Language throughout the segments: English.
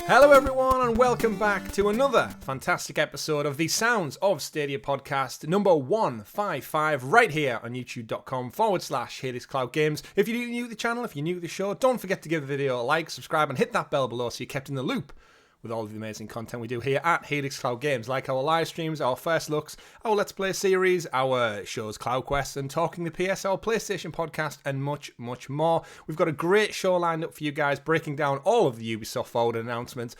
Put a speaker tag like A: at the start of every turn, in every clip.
A: Hello everyone and welcome back to another fantastic episode of the Sounds of Stadia podcast number 155 right here on youtube.com/Helix Cloud Games. If you're new to the channel, if you're new to the show, don't forget to give the video a like, subscribe and hit that bell below so you're kept in the loop with all of the amazing content we do here at Helix Cloud Games, like our live streams, our first looks, our Let's Play series, our shows Cloud Quest and Talking the PS, our PlayStation podcast, and much, much more. We've got a great show lined up for you guys, breaking down all of the Ubisoft Forward announcements.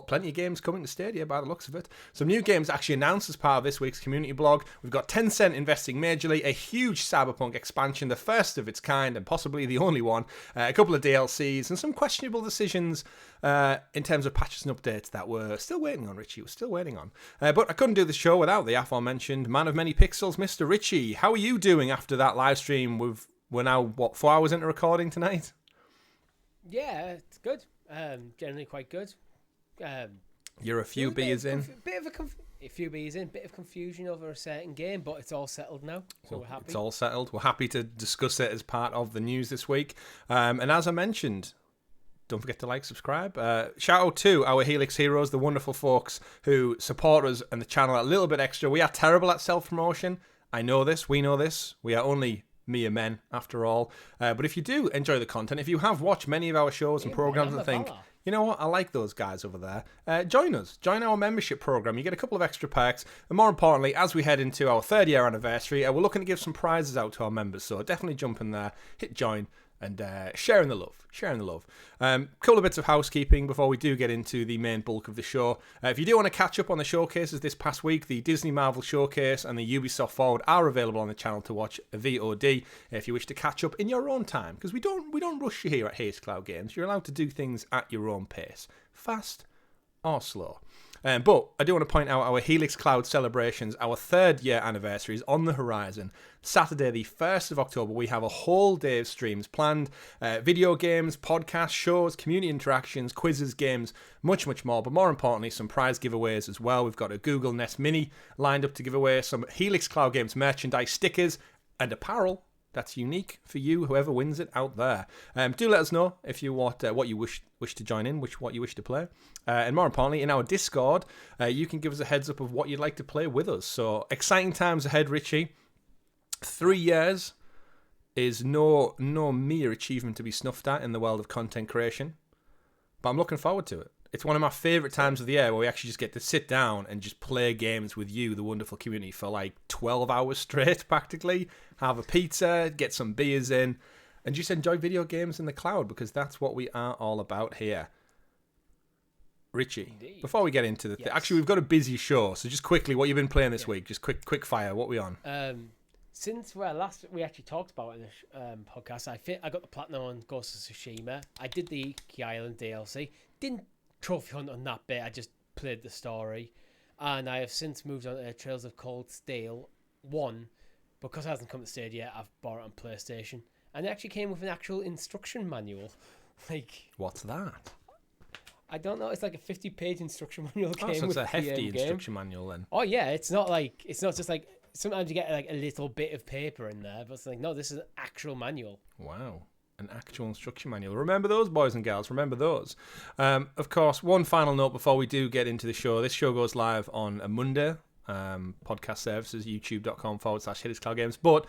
A: Plenty of games coming to Stadia by the looks of it. Some new games actually announced as part of this week's community blog. We've got Tencent investing majorly, a huge Cyberpunk expansion, the first of its kind and possibly the only one, a couple of DLCs, and some questionable decisions in terms of patches and updates that we're still waiting on, Richie. We're still waiting on. But I couldn't do the show without the aforementioned man of many pixels, Mr. Richie. How are you doing after that live stream? We're now, 4 hours into recording tonight?
B: Yeah, it's good. Generally quite good.
A: You're a few beers in.
B: A few beers in, bit of confusion over a certain game, but it's all settled now, so we're happy.
A: It's all settled. We're happy to discuss it as part of the news this week. And as I mentioned, don't forget to like, subscribe. Shout out to our Helix heroes, the wonderful folks who support us and the channel a little bit extra. We are terrible at self-promotion. I know this. We know this. We are only mere men, after all. But if you do enjoy the content, if you have watched many of our shows and programs and think, you know what, I like those guys over there, join us. Join our membership program. You get a couple of extra perks. And more importantly, as we head into our 3rd year anniversary, we're looking to give some prizes out to our members. So definitely jump in there, hit join, and sharing the love. Couple of bits of housekeeping before we do get into the main bulk of the show. If you do want to catch up on the showcases this past week, the Disney Marvel Showcase and the Ubisoft Forward are available on the channel to watch VOD if you wish to catch up in your own time, because we don't rush you here at Helix Cloud Games. You're allowed to do things at your own pace, fast or slow. But I do want to point out our Helix Cloud celebrations. Our 3rd year anniversary is on the horizon. Saturday, the 1st of October, we have a whole day of streams planned. Video games, podcasts, shows, community interactions, quizzes, games, much, much more. But more importantly, some prize giveaways as well. We've got a Google Nest Mini lined up to give away, some Helix Cloud Games merchandise, stickers, and apparel that's unique for you, whoever wins it out there. Do let us know if you what you wish to join in, what you wish to play. And more importantly, in our Discord, you can give us a heads up of what you'd like to play with us. So exciting times ahead, Richie. 3 years is no mere achievement to be snuffed at in the world of content creation. But I'm looking forward to it. It's one of my favourite times of the year where we actually just get to sit down and just play games with you, the wonderful community, for like 12 hours straight, practically. Have a pizza, get some beers in, and just enjoy video games in the cloud, because that's what we are all about here. Richie, indeed. Before we get into the actually, we've got a busy show, so just quickly, what you've been playing this week? Just quick fire, what are we on?
B: Since last we actually talked about it in the podcast, I got the platinum on Ghost of Tsushima. I did the Key Island DLC. Didn't trophy hunt on that bit. I just played the story, and I have since moved on to Trails of Cold Steel 1. Because it hasn't come to Stadia yet, I've bought it on PlayStation, and it actually came with an actual instruction manual.
A: What's that?
B: I don't know. It's like a 50-page instruction manual.
A: So it's a hefty instruction manual then.
B: Oh yeah, it's not just like sometimes you get like a little bit of paper in there, but it's like, no, this is an actual manual. Wow.
A: An actual instruction manual. Remember those, boys and girls. Remember those. Of course, one final note before we do get into the show. This show goes live on a Monday. Podcast services, youtube.com/Helix Cloud Games. But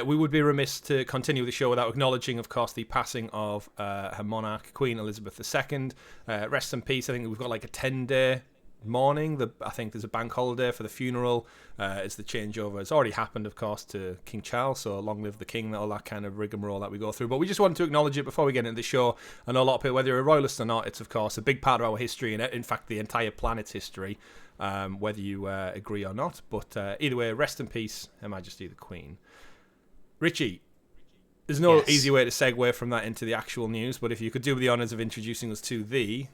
A: we would be remiss to continue the show without acknowledging, of course, the passing of her monarch, Queen Elizabeth II. Rest in peace. I think we've got like a 10-day mourning. I think there's a bank holiday for the funeral. It's the changeover. It's already happened, of course, to King Charles, so long live the king, all that kind of rigmarole that we go through. But we just wanted to acknowledge it before we get into the show. I know a lot of people, whether you're a royalist or not, it's, of course, a big part of our history, and in fact, the entire planet's history. Whether you agree or not. But either way, rest in peace, Her Majesty the Queen. Richie, there's no easy way to segue from that into the actual news, but if you could do the honours of introducing us to the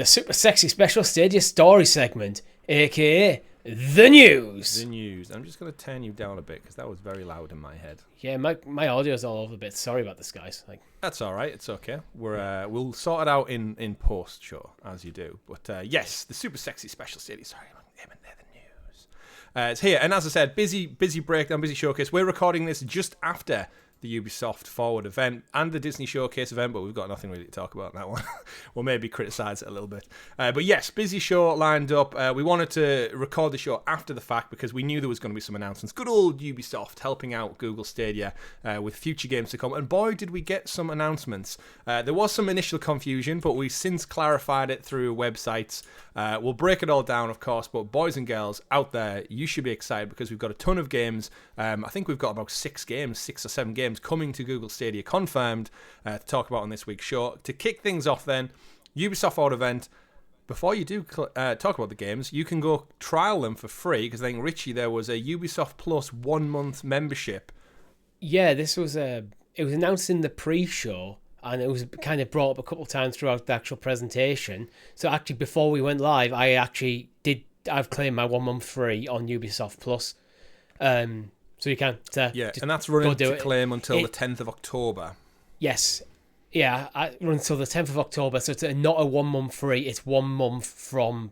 B: super sexy special Stadia story segment, aka the news.
A: The news. I'm just going to turn you down a bit because that was very loud in my head.
B: Yeah, my audio's all over the bit. Sorry about this, guys.
A: That's all right. It's okay. We'll sort it out in post show as you do. But yes, the super sexy special Stadia. Sorry, I'm in there. The news. It's here, and as I said, busy breakdown, busy showcase. We're recording this just after the Ubisoft Forward event and the Disney Showcase event, but we've got nothing really to talk about in that one. We'll maybe criticise it a little bit. But yes, busy show lined up. We wanted to record the show after the fact because we knew there was going to be some announcements. Good old Ubisoft helping out Google Stadia with future games to come. And boy, did we get some announcements. There was some initial confusion, but we've since clarified it through websites. We'll break it all down, of course, but boys and girls out there, you should be excited because we've got a ton of games. I think we've got about 6 or 7 games coming to Google Stadia confirmed to talk about on this week's show. To kick things off then, Ubisoft Forward event. Before you do talk about the games, you can go trial them for free because I think, Richie, there was a Ubisoft Plus 1-month membership.
B: Yeah, this was it was announced in the pre-show and it was kind of brought up a couple of times throughout the actual presentation. So actually, before we went live, I've claimed my 1 month free on Ubisoft Plus. So you can.
A: And that's running to claim until the 10th of October.
B: Yes. Yeah, I run until the 10th of October. So it's not a 1 month free. It's 1 month from,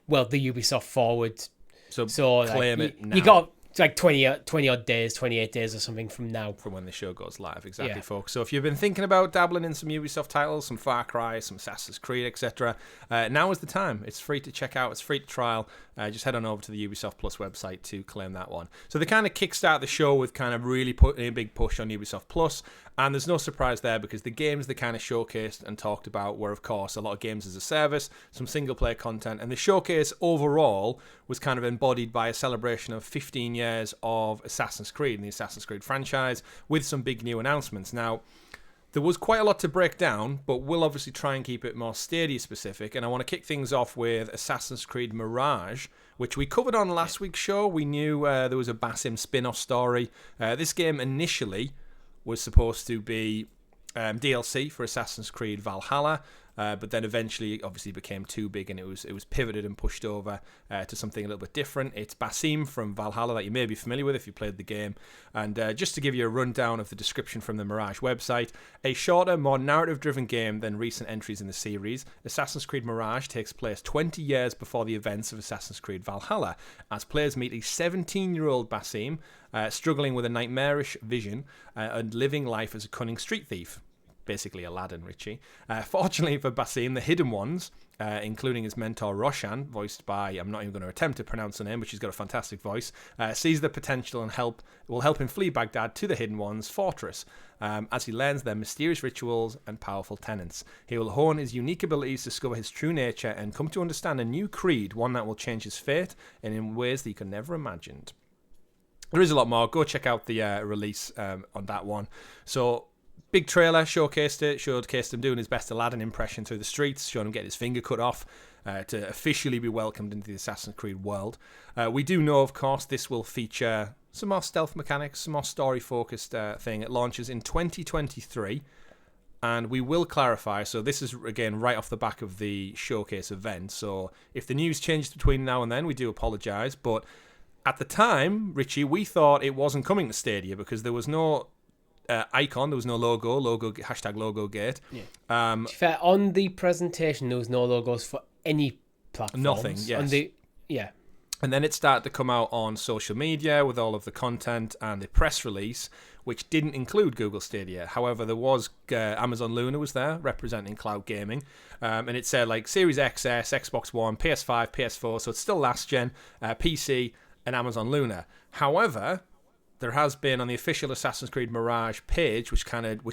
B: the Ubisoft Forward.
A: So claim it now.
B: You got it's like 20 odd days, 28 days or something from now.
A: From when the show goes live, exactly, folks. So if you've been thinking about dabbling in some Ubisoft titles, some Far Cry, some Assassin's Creed, etc., now is the time. It's free to check out. It's free to trial. Just head on over to the Ubisoft Plus website to claim that one. So they kind of kickstart the show with kind of really putting a big push on Ubisoft Plus. And there's no surprise there because the games they kind of showcased and talked about were, of course, a lot of games as a service, some single-player content. And the showcase overall was kind of embodied by a celebration of 15 years of Assassin's Creed and the Assassin's Creed franchise with some big new announcements. Now, there was quite a lot to break down, but we'll obviously try and keep it more Stadia-specific. And I want to kick things off with Assassin's Creed Mirage, which we covered on last week's show. We knew there was a Basim spin-off story. This game initially was supposed to be DLC for Assassin's Creed Valhalla, but then eventually obviously became too big and it was pivoted and pushed over to something a little bit different. It's Basim from Valhalla that you may be familiar with if you played the game. And just to give you a rundown of the description from the Mirage website, a shorter, more narrative-driven game than recent entries in the series, Assassin's Creed Mirage takes place 20 years before the events of Assassin's Creed Valhalla, as players meet a 17-year-old Basim struggling with a nightmarish vision and living life as a cunning street thief. Basically Aladdin, Richie. Fortunately for Basim, the Hidden Ones, including his mentor Roshan, voiced by, I'm not even going to attempt to pronounce the name, but she's got a fantastic voice, sees the potential and will help him flee Baghdad to the Hidden Ones' fortress as he learns their mysterious rituals and powerful tenets. He will hone his unique abilities, discover his true nature, and come to understand a new creed, one that will change his fate and in ways that he could never imagined. There is a lot more. Go check out the release on that one. So, big trailer, showcased him doing his best Aladdin impression through the streets, showing him getting his finger cut off to officially be welcomed into the Assassin's Creed world. We do know, of course, this will feature some more stealth mechanics, some more story-focused thing. It launches in 2023, and we will clarify, so this is, again, right off the back of the showcase event, so if the news changes between now and then, we do apologise, but at the time, Richie, we thought it wasn't coming to Stadia because there was no icon, there was no logo, hashtag logo gate.
B: Yeah. To be fair, on the presentation, there was no logos for any platforms.
A: Nothing, yes. And then it started to come out on social media with all of the content and the press release, which didn't include Google Stadia. However, there was Amazon Luna was there representing cloud gaming, and it said like Series XS, Xbox One, PS5, PS4, so it's still last gen, PC, and Amazon Luna. However, there has been on the official Assassin's Creed Mirage page, which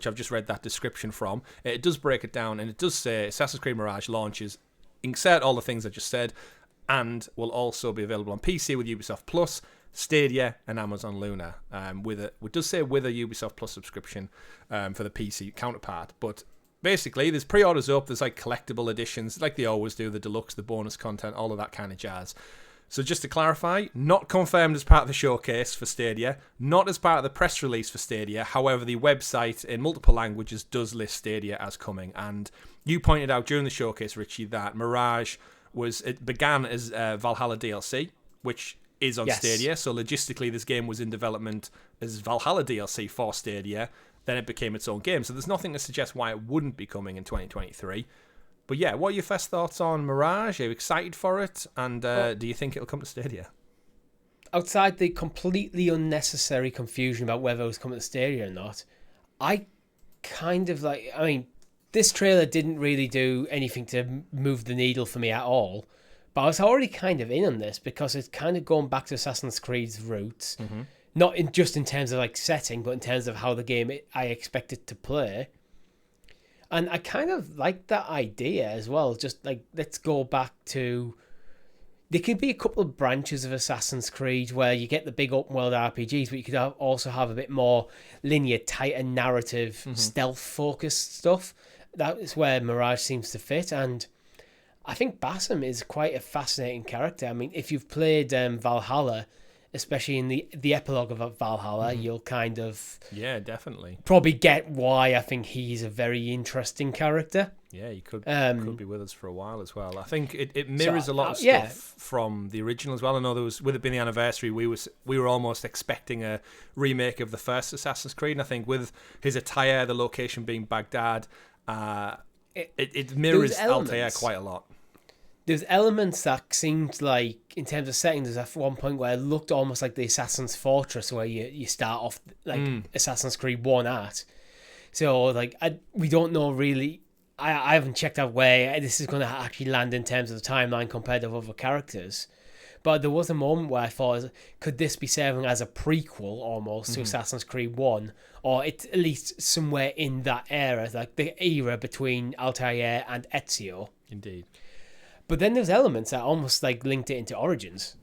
A: I've just read that description from, it does break it down and it does say Assassin's Creed Mirage launches, insert all the things I just said, and will also be available on PC with Ubisoft Plus, Stadia, and Amazon Luna. It does say with a Ubisoft Plus subscription for the PC counterpart, but basically there's pre-orders up, there's like collectible editions, like they always do, the deluxe, the bonus content, all of that kind of jazz. So just to clarify, not confirmed as part of the showcase for Stadia, not as part of the press release for Stadia. However, the website in multiple languages does list Stadia as coming. And you pointed out during the showcase, Richie, that Mirage began as Valhalla DLC, which is on Stadia. So logistically, this game was in development as Valhalla DLC for Stadia. Then it became its own game. So there's nothing to suggest why it wouldn't be coming in 2023. But yeah, what are your first thoughts on Mirage? Are you excited for it? And do you think it'll come to Stadia?
B: outside the completely unnecessary confusion about whether it was coming to Stadia or not, I kind of like. I mean, this trailer didn't really do anything to move the needle for me at all. But I was already kind of in on this because it's kind of going back to Assassin's Creed's roots.
A: Mm-hmm.
B: Not just in terms of like setting, but in terms of how the game I expect it to play. And I kind of like that idea as well. Just like, let's go back to... There could be a couple of branches of Assassin's Creed where you get the big open world RPGs, but you could also have a bit more linear, tighter narrative, stealth-focused stuff. That is where Mirage seems to fit. And I think Basim is quite a fascinating character. I mean, if you've played Valhalla... especially in the epilogue of Valhalla, you'll kind of...
A: Yeah, definitely.
B: Probably get why I think he's a very interesting character.
A: Yeah, he could be with us for a while as well. I think it mirrors a lot of stuff from the original as well. I know there was, with it being the anniversary, we were almost expecting a remake of the first Assassin's Creed, and I think with his attire, the location being Baghdad, it mirrors Altair quite a lot.
B: There's elements that seemed like, in terms of setting, there's at one point where it looked almost like the Assassin's Fortress, where you start off like Assassin's Creed 1 at. So, like, we don't know really. I haven't checked out where this is going to actually land in terms of the timeline compared to other characters. But there was a moment where I thought, could this be serving as a prequel almost to Assassin's Creed 1? Or it's at least somewhere in that era, like the era between Altair and Ezio.
A: Indeed.
B: But then there's elements that almost like linked it into Origins,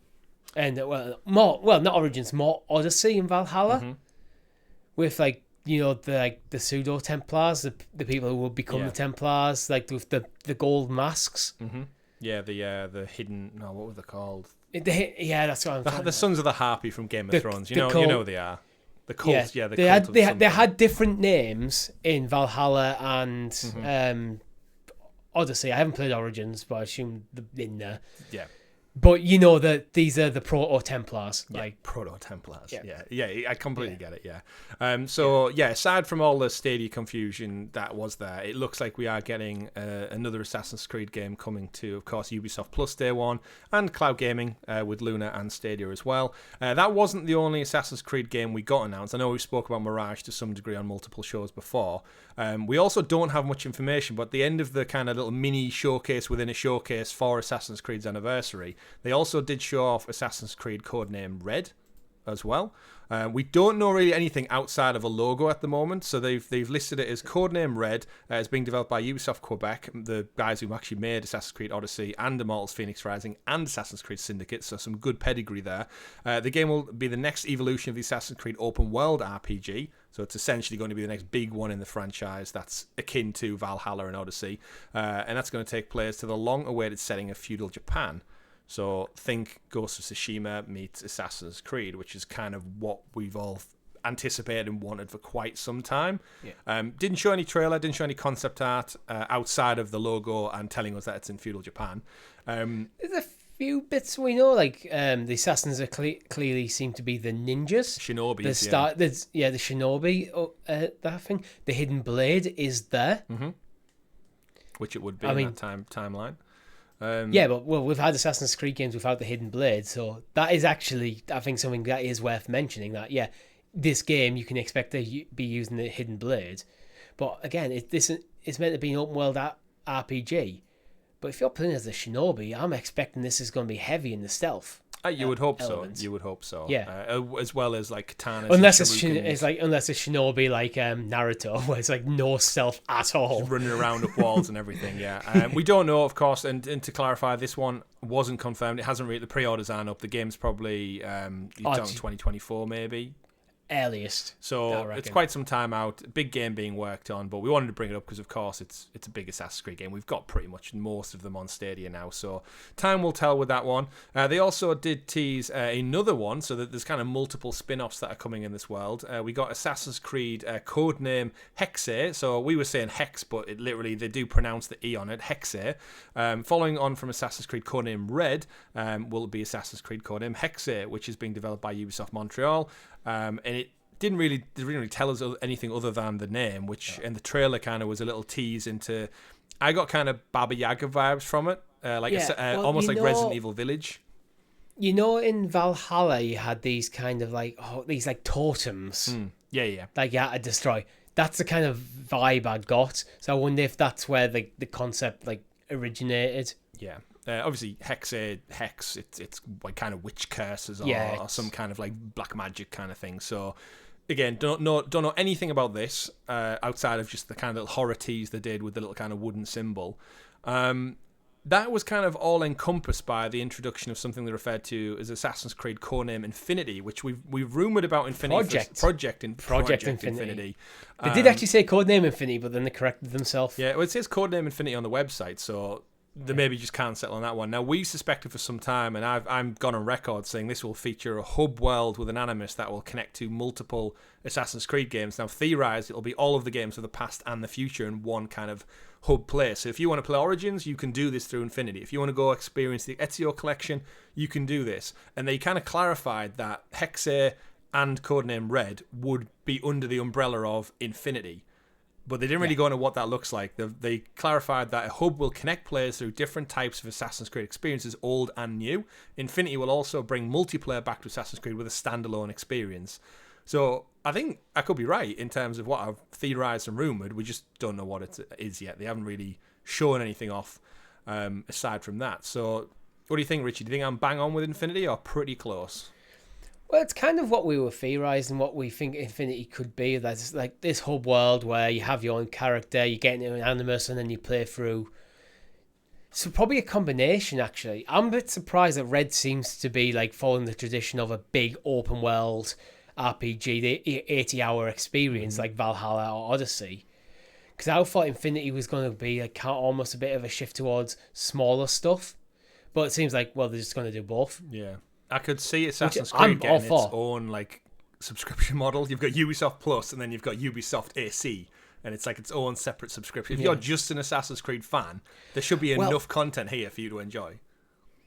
B: and not Origins, more Odyssey and Valhalla, with like the pseudo Templars, the people who will become the Templars, like with the gold masks.
A: Yeah, the hidden. No, what were they called?
B: That's what I'm talking about.
A: The Sons of the Harpy from Game of Thrones. You know they are. The cult. Yeah,
B: they had different names in Valhalla and Odyssey. I haven't played Origins, but I assume in there.
A: Yeah.
B: But you know that these are the Proto-Templars. Like
A: Proto-Templars. Yeah, I completely get it, yeah. Aside from all the Stadia confusion that was there, it looks like we are getting another Assassin's Creed game coming to, of course, Ubisoft Plus Day 1 and Cloud Gaming with Luna and Stadia as well. That wasn't the only Assassin's Creed game we got announced. I know we spoke about Mirage to some degree on multiple shows before. We also don't have much information, but at the end of the kind of little mini showcase within a showcase for Assassin's Creed's anniversary, they also did show off Assassin's Creed codename Red as well. We don't know really anything outside of a logo at the moment, so they've listed it as codename Red. It's being developed by Ubisoft Quebec, the guys who actually made Assassin's Creed Odyssey and Immortals Phoenix Rising and Assassin's Creed Syndicate, so some good pedigree there. The game will be the next evolution of the Assassin's Creed open world RPG, so it's essentially going to be the next big one in the franchise that's akin to Valhalla and Odyssey, and that's going to take players to the long-awaited setting of feudal Japan. So think Ghost of Tsushima meets Assassin's Creed, which is kind of what we've all anticipated and wanted for quite some time. Yeah. Didn't show any trailer, didn't show any concept art outside of the logo and telling us that it's in feudal Japan.
B: There's a few bits we know, like the assassins are clearly seem to be the ninjas.
A: Shinobi.
B: The shinobi, that thing. The hidden blade is there.
A: Which it would be in that timeline.
B: But we've had Assassin's Creed games without the hidden blade, so that is actually, I think, something that is worth mentioning. That this game you can expect to be using the hidden blade, but again, it's meant to be an open world RPG. But if you're playing as a shinobi, I'm expecting this is going to be heavy in the stealth.
A: You would hope
B: elements.
A: so. You would hope so.
B: Yeah.
A: As well as like katanas.
B: Unless it's shinobi like Naruto, where it's like no stealth at all,
A: just running around up walls and everything. Yeah. We don't know, of course. And to clarify, this one wasn't confirmed. It hasn't really. The pre-orders aren't up. The game's probably 2024 maybe.
B: Earliest.
A: So it's quite some time out. Big game being worked on, but we wanted to bring it up because, of course, it's a big Assassin's Creed game. We've got pretty much most of them on Stadia now, so time will tell with that one. They also did tease another one, so that there's kind of multiple spin-offs that are coming in this world. We got Assassin's Creed codename Hexes. So we were saying Hex, but it literally they do pronounce the E on it, Hexes. Following on from Assassin's Creed codename Red, will be Assassin's Creed codename Hexes, which is being developed by Ubisoft Montreal. And it didn't really tell us anything other than the name, which in the trailer kind of was a little tease into. I got kind of Baba Yaga vibes from it, almost like Resident Evil Village.
B: You know, in Valhalla, you had these kind of these totems.
A: Yeah.
B: Like you had to destroy. That's the kind of vibe I got. So I wonder if that's where the concept originated.
A: Yeah. Obviously, hex, it's like kind of witch curses or some kind of black magic kind of thing. So again, don't know anything about this outside of just the kind of little horror tease they did with the little kind of wooden symbol. That was kind of all encompassed by the introduction of something they referred to as Assassin's Creed codename Infinity, which we've rumored about Infinity. Project Infinity.
B: They did actually say codename Infinity, but then they corrected themselves.
A: Yeah, well, it says codename Infinity on the website, so they maybe just can't settle on that one. Now, we suspected for some time, and I'm gone on record saying this will feature a hub world with an animus that will connect to multiple Assassin's Creed games. Now, theorized, it'll be all of the games of the past and the future in one kind of hub place. So if you want to play Origins, you can do this through Infinity. If you want to go experience the Ezio collection, you can do this. And they kind of clarified that Hexes and codename Red would be under the umbrella of Infinity. But they didn't really go into what that looks like. They clarified that a hub will connect players through different types of Assassin's Creed experiences, old and new. Infinity will also bring multiplayer back to Assassin's Creed with a standalone experience. So I think I could be right in terms of what I've theorized and rumored. We just don't know what it is yet. They haven't really shown anything off aside from that. So what do you think, Richie? Do you think I'm bang on with Infinity or pretty close?
B: Well, it's kind of what we were theorising, what we think Infinity could be. There's this hub world where you have your own character, you get into an animus, and then you play through. So probably a combination, actually. I'm a bit surprised that Red seems to be following the tradition of a big open world RPG, the 80-hour experience like Valhalla or Odyssey. Because I thought Infinity was going to be almost a bit of a shift towards smaller stuff. But it seems they're just going to do both.
A: Yeah. I could see Assassin's Creed getting its own subscription model. You've got Ubisoft Plus, and then you've got Ubisoft AC, and it's its own separate subscription. If you're just an Assassin's Creed fan, there should be enough content here for you to enjoy.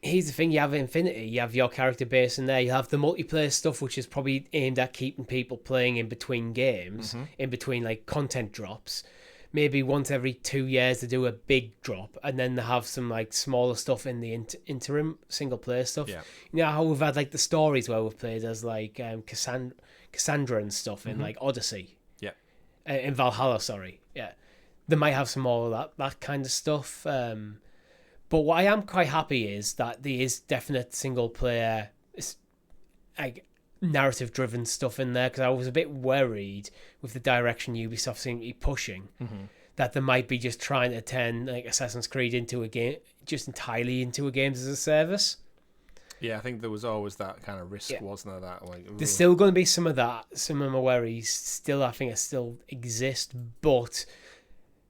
B: Here's the thing: you have Infinity, you have your character base in there, you have the multiplayer stuff, which is probably aimed at keeping people playing in between games, in between content drops. Maybe once every 2 years they do a big drop, and then they have some smaller stuff in the interim single player stuff. Yeah. You know how we've had the stories where we've played as Cassandra and stuff in Odyssey.
A: Yeah.
B: In Valhalla, sorry. Yeah. They might have some more of that kind of stuff. But what I am quite happy is that there is definite single player narrative driven stuff in there, because I was a bit worried with the direction Ubisoft seemed to be pushing, that they might be just trying to turn Assassin's Creed into a game, just entirely into a games as a service.
A: Yeah, I think there was always that kind of risk, wasn't there?
B: There's still going to be some of that. Some of my worries still, I think, still exist, but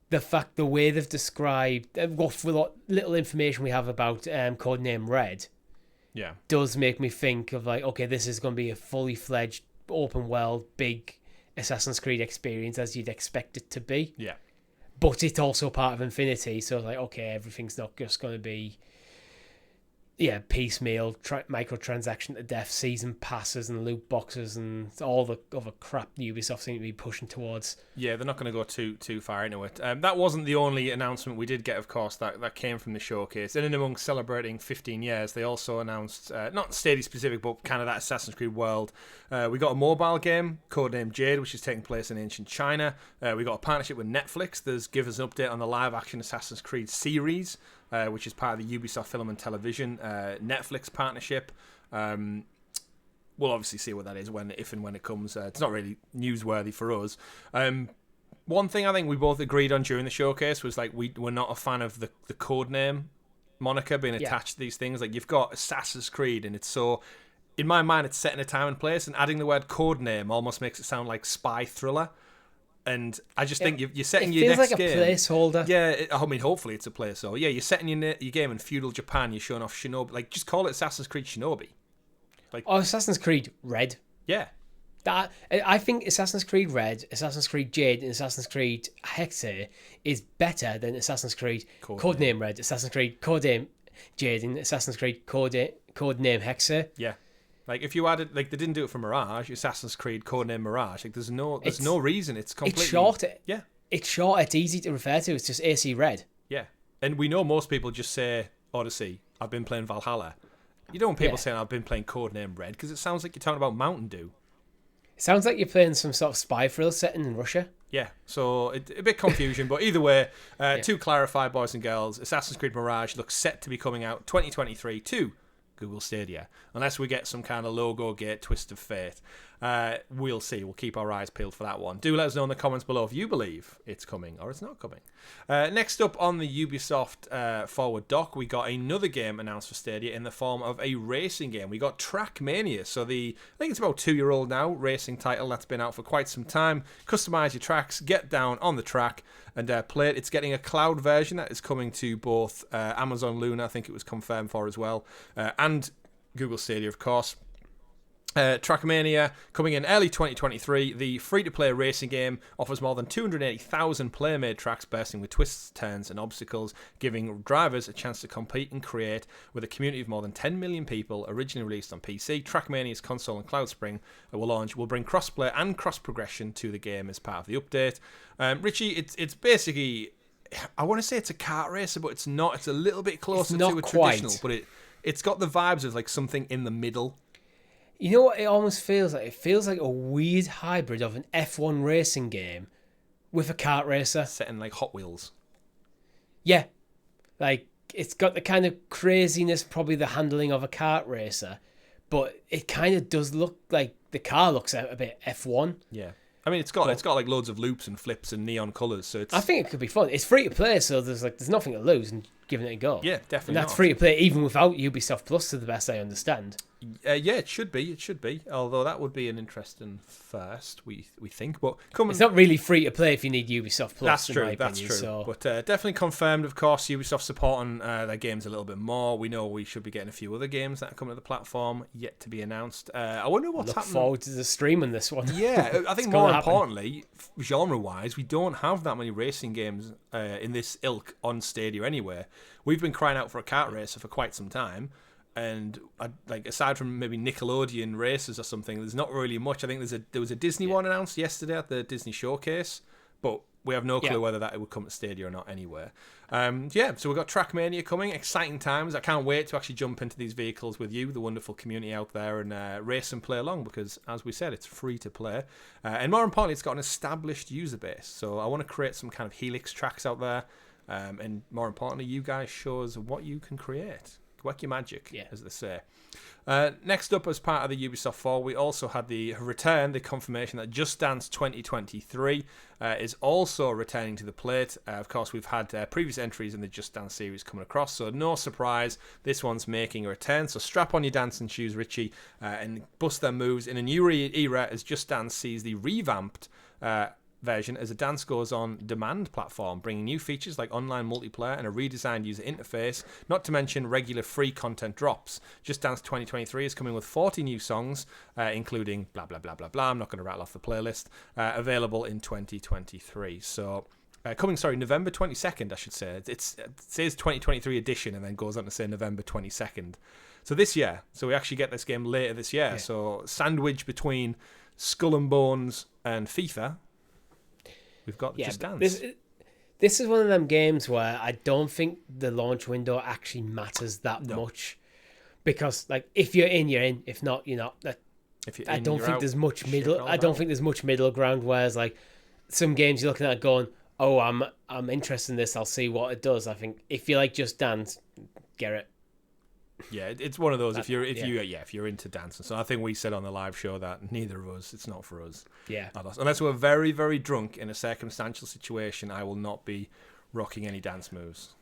B: the way they've described, with what little information we have about codename Red, does make me think of okay, this is going to be a fully fledged open world big Assassin's Creed experience as you'd expect it to be.
A: Yeah.
B: But it's also part of Infinity, so okay, everything's not just going to be piecemeal, microtransaction to death, season passes and loot boxes and all the other crap Ubisoft seem to be pushing towards. Yeah,
A: they're not going to go too far into it. That wasn't the only announcement we did get, of course, that came from the showcase. And in amongst celebrating 15 years, they also announced, not Stadia specific, but kind of that Assassin's Creed world. We got a mobile game, codenamed Jade, which is taking place in ancient China. We got a partnership with Netflix. There's give us an update on the live-action Assassin's Creed series, which is part of the Ubisoft Film and Television Netflix partnership. We'll obviously see what that is if and when it comes. It's not really newsworthy for us. One thing I think we both agreed on during the showcase was we're not a fan of the codename moniker being attached to these things. You've got Assassin's Creed, and it's so, in my mind, it's set in a time and place, and adding the word codename almost makes it sound like spy thriller. And I just think you're setting your next game.
B: It feels like a placeholder.
A: Yeah, I mean, hopefully it's a placeholder. Yeah, you're setting your game in feudal Japan. You're showing off Shinobi. Just call it Assassin's Creed Shinobi.
B: Assassin's Creed Red.
A: Yeah.
B: I think Assassin's Creed Red, Assassin's Creed Jade, and Assassin's Creed Hexes is better than Assassin's Creed Codename Red, Assassin's Creed Codename Jade, and Assassin's Creed Codename Hexes.
A: Yeah. If you added, they didn't do it for Mirage, Assassin's Creed codename Mirage. There's no reason. It's completely.
B: It's short.
A: Yeah.
B: It's short. It's easy to refer to. It's just AC Red.
A: Yeah, and we know most people just say Odyssey. I've been playing Valhalla, You don't want people
B: Yeah.
A: saying I've been playing Codename Red because it sounds like you're talking about Mountain Dew.
B: It sounds like you're playing some sort of spy thriller setting in Russia.
A: Yeah, so a bit confusion, but either way, to clarify, boys and girls, Assassin's Creed Mirage looks set to be coming out 2023 to Google Stadia, unless we get some kind of logo gate twist of fate. We'll see. We'll keep our eyes peeled for that one. Do let us know in the comments below if you believe it's coming or it's not coming. Next up on the Ubisoft Forward doc, we got another game announced for Stadia in the form of a racing game. We got Trackmania. So I think it's about 2-year-old now, racing title that's been out for quite some time. Customize your tracks, get down on the track and play it. It's getting a cloud version that is coming to both Amazon Luna, I think it was confirmed for as well, and Google Stadia, of course. Trackmania coming in early 2023. The free-to-play racing game offers more than 280,000 player-made tracks bursting with twists, turns and obstacles, giving drivers a chance to compete and create with a community of more than 10 million people. Originally released on PC, Trackmania's console and cloud spring will bring cross-play and cross-progression to the game as part of the update. Richie, it's basically, I want to say it's a kart racer, but it's not. It's a little bit closer to a traditional, but it's got the vibes of like something in the middle.
B: You know what it almost feels like? It feels like a weird hybrid of an F1 racing game with a kart racer.
A: Set in like Hot Wheels.
B: Yeah. Like, it's got the kind of craziness, probably the handling of a kart racer, but it kind of does look like the car looks a bit F1.
A: Yeah. I mean, it's got like loads of loops and flips and neon colours, so it's...
B: I think it could be fun. It's free to play, so there's nothing to lose in giving it a go.
A: Yeah, definitely.
B: And that's free to play even without Ubisoft Plus, to the best I understand.
A: Yeah, it should be. Although that would be an interesting first, we think. But
B: it's not really free to play if you need Ubisoft Plus.
A: That's true. That's true.
B: So.
A: But definitely confirmed. Of course, Ubisoft supporting their games a little bit more. We know we should be getting a few other games that are coming to the platform yet to be announced. I wonder what's happening.
B: Look forward to the stream on this one.
A: Yeah, I think more importantly, genre-wise, we don't have that many racing games in this ilk on Stadia anyway. We've been crying out for a kart racer for quite some time. And like aside from maybe Nickelodeon races or something, there's not really much. I think there was a Disney one announced yesterday at the Disney Showcase, but we have no clue whether that would come to Stadia or not anywhere. So we've got Trackmania coming. Exciting times. I can't wait to actually jump into these vehicles with you, the wonderful community out there, and race and play along because, as we said, it's free to play. And more importantly, it's got an established user base. So I want to create some kind of Helix tracks out there. And more importantly, you guys show us what you can create. Work your magic, as they say. Next up, as part of the Ubisoft Forward, we also had the confirmation that Just Dance 2023 is also returning to the plate. Of course, we've had previous entries in the Just Dance series coming across, so no surprise, this one's making a return. So strap on your dancing shoes, Richie, and bust their moves in a new era as Just Dance sees the revamped version as a Dance Goes On demand platform, bringing new features like online multiplayer and a redesigned user interface, not to mention regular free content drops. Just Dance 2023 is coming with 40 new songs, including blah, blah, blah, blah, blah. I'm not going to rattle off the playlist. Available in 2023. So, November 22nd, I should say. It says 2023 edition and then goes on to say November 22nd. So this year. So we actually get this game later this year. Yeah. So sandwich between Skull and Bones and FIFA, we've got Just Dance.
B: This is one of them games where I don't think the launch window actually matters that much, because like if you're in, you're in. If not, you're not. I don't think there's much middle. I don't think there's much middle ground. Whereas like some games you're looking at going, oh, I'm interested in this. I'll see what it does. I think if you like Just Dance, get it.
A: Yeah, it's one of those. If you're into dancing, so I think we said on the live show that neither of us, it's not for us.
B: Yeah,
A: unless we're very, very drunk in a circumstantial situation, I will not be rocking any dance moves.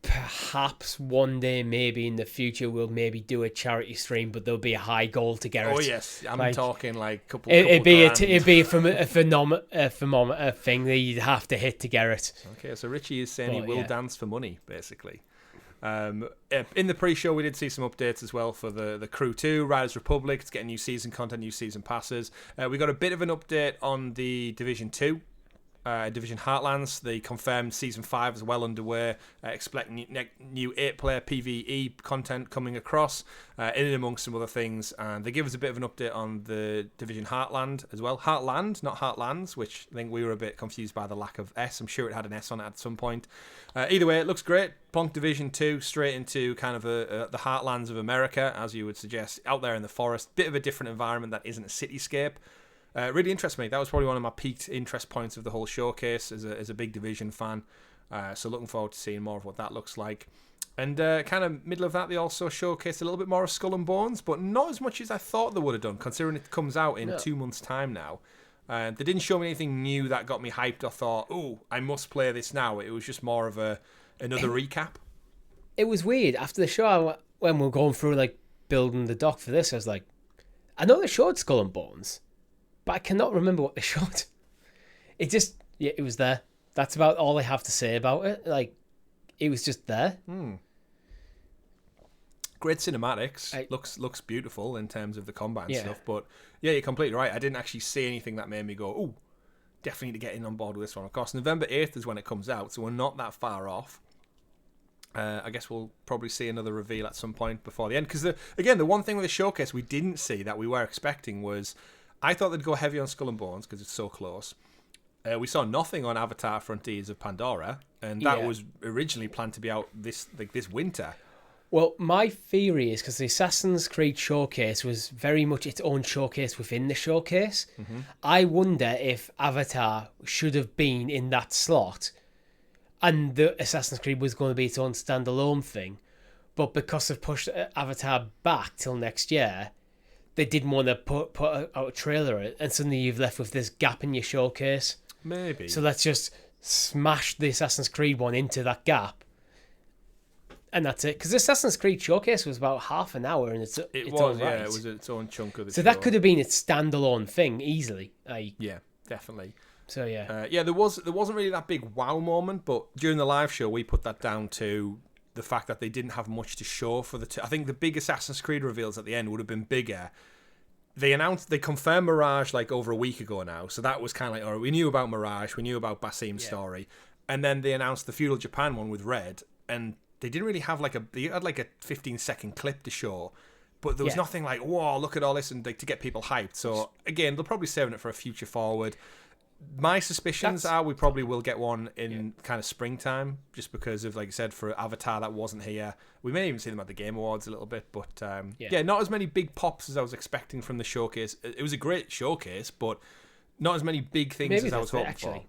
B: Perhaps one day, maybe in the future, we'll maybe do a charity stream, but there'll be a high goal to get it.
A: Oh yes, I'm talking like couple.
B: It'd be a thermometer thing that you'd have to hit to get it.
A: Okay, so Richie is saying he will dance for money, basically. In the pre-show, we did see some updates as well for the Crew 2, Riders Republic. It's getting new season content, new season passes. We got a bit of an update on the Division 2 Division Heartlands. They confirmed Season 5 is well underway. Expect new 8-player PvE content coming across, in and amongst some other things. And they give us a bit of an update on the Division Heartland as well. Heartland, not Heartlands, which I think we were a bit confused by the lack of S. I'm sure it had an S on it at some point. Either way, it looks great. Plonk Division 2, straight into kind of the Heartlands of America, as you would suggest, out there in the forest. Bit of a different environment that isn't a cityscape. Really interests me. That was probably one of my peaked interest points of the whole showcase as a big Division fan. So looking forward to seeing more of what that looks like. And kind of middle of that, they also showcased a little bit more of Skull and Bones, but not as much as I thought they would have done, considering it comes out in 2 months' time now. They didn't show me anything new that got me hyped or thought, oh, I must play this now. It was just more of another recap.
B: It was weird. After the show, when we were going through like building the doc for this, I was like, I know they showed Skull and Bones, but I cannot remember what they showed. It just, it was there. That's about all I have to say about it. Like, it was just there.
A: Great cinematics. Looks beautiful in terms of the combat and stuff. But yeah, you're completely right. I didn't actually see anything that made me go, oh, definitely need to get in on board with this one. Of course, November 8th is when it comes out, so we're not that far off. I guess we'll probably see another reveal at some point before the end. Because, the one thing with the showcase we didn't see that we were expecting was, I thought they'd go heavy on Skull and Bones because it's so close. We saw nothing on Avatar Frontiers of Pandora, and that was originally planned to be out this winter.
B: Well, my theory is because the Assassin's Creed showcase was very much its own showcase within the showcase. Mm-hmm. I wonder if Avatar should have been in that slot, and the Assassin's Creed was going to be its own standalone thing, but because they've pushed Avatar back till next year, they didn't want to put out a trailer, and suddenly you've left with this gap in your showcase.
A: Maybe.
B: So let's just smash the Assassin's Creed one into that gap. And that's it. Because the Assassin's Creed showcase was about half an hour in its own right.
A: It was its own chunk of the show.
B: So that could have been its standalone thing easily.
A: Yeah, definitely.
B: So yeah.
A: There wasn't really that big wow moment, but during the live show we put that down to the fact that they didn't have much to show for I think the big Assassin's Creed reveals at the end would have been bigger. They confirmed Mirage like over a week ago now, so that was kind of like, all right, we knew about Mirage, we knew about Basim's story, and then they announced the Feudal Japan one with Red, and they didn't really have they had like a 15-second clip to show, but there was nothing like, whoa, look at all this, and like to get people hyped. So again, they'll probably saving it for a future forward. My suspicions are we probably will get one in kind of springtime, just because of, like I said, for Avatar that wasn't here. We may even see them at the Game Awards a little bit, but not as many big pops as I was expecting from the showcase. It was a great showcase, but not as many big things as I was hoping for.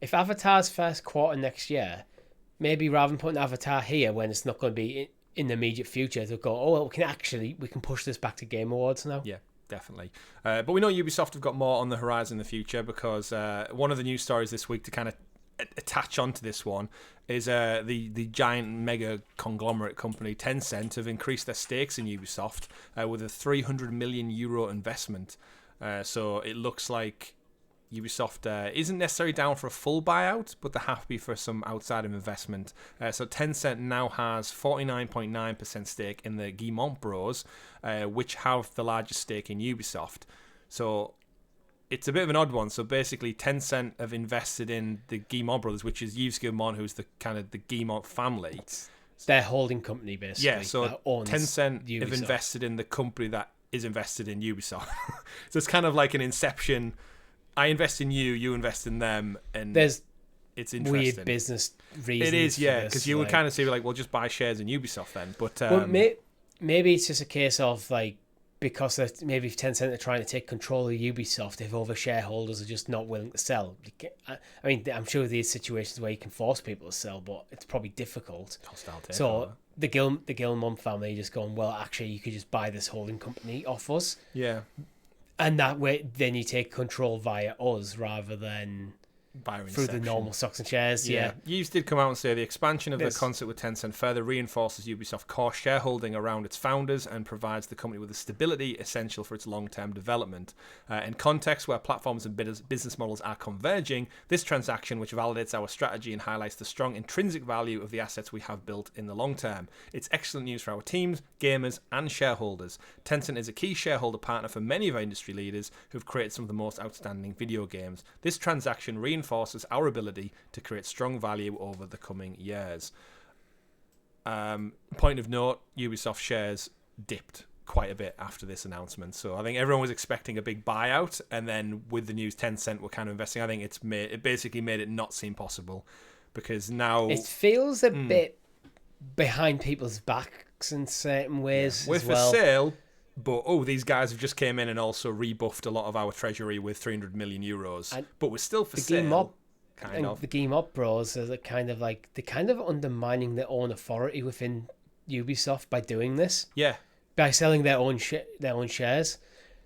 B: If Avatar's first quarter next year, maybe rather than putting Avatar here when it's not going to be in the immediate future, they'll go, oh, well, we can push this back to Game Awards now.
A: Yeah. Definitely. But we know Ubisoft have got more on the horizon in the future, because one of the news stories this week to kind of attach onto this one is the giant mega conglomerate company Tencent have increased their stakes in Ubisoft with a €300 million investment. So it looks like Ubisoft isn't necessarily down for a full buyout, but they're happy for some outside of investment. So Tencent now has 49.9% stake in the Guillemot Bros, which have the largest stake in Ubisoft. So it's a bit of an odd one. So basically, Tencent have invested in the Guillemot Brothers, which is Yves Guillemot, who's the kind of the Guillemot family.
B: It's their holding company, basically.
A: Yeah, so Tencent
B: Ubisoft
A: have invested in the company that is invested in Ubisoft. So it's kind of like an Inception. I invest in you, you invest in them, and
B: there's
A: it's interesting.
B: Weird business reasons.
A: It is, yeah, because you would kind of say, like, well, just buy shares in Ubisoft then. But
B: maybe it's just a case of, like, because maybe if Tencent are trying to take control of Ubisoft, if other shareholders are just not willing to sell. I mean, I'm sure there's situations where you can force people to sell, but it's probably difficult. So the Guillemot family just going, well, actually, you could just buy this holding company off us.
A: Yeah.
B: And that way, then you take control via us rather than through the normal stocks and shares. Yeah.
A: Yves did come out and say the expansion of the concept with Tencent further reinforces Ubisoft's core shareholding around its founders and provides the company with the stability essential for its long-term development. In context where platforms and business models are converging, this transaction, which validates our strategy and highlights the strong intrinsic value of the assets we have built in the long term. It's excellent news for our teams, gamers, and shareholders. Tencent is a key shareholder partner for many of our industry leaders who've created some of the most outstanding video games. This transaction reinforces reinforces our ability to create strong value over the coming years. Point of note, Ubisoft shares dipped quite a bit after this announcement. So I think everyone was expecting a big buyout, and then with the news, Tencent were kind of investing. I think it basically made it not seem possible, because now
B: it feels a bit behind people's backs in certain ways.
A: We're
B: as
A: for
B: well.
A: sale, but these guys have just came in and also rebuffed a lot of our treasury with 300 million euros. But we're still for sale.
B: The Game Up Bros are they're kind of undermining their own authority within Ubisoft by doing this.
A: Yeah.
B: By selling their own shares.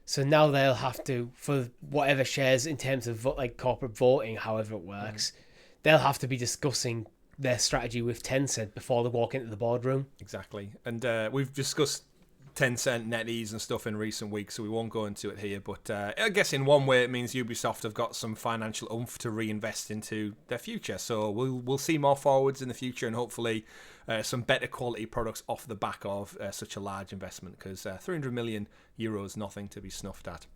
B: So now they'll have to, for whatever shares in terms of corporate voting, however it works, they'll have to be discussing their strategy with Tencent before they walk into the boardroom.
A: Exactly. And we've discussed Tencent, NetEase and stuff in recent weeks, so we won't go into it here. But I guess in one way it means Ubisoft have got some financial oomph to reinvest into their future. So we'll see more forwards in the future, and hopefully some better quality products off the back of such a large investment, because 300 million euros, nothing to be snuffed at.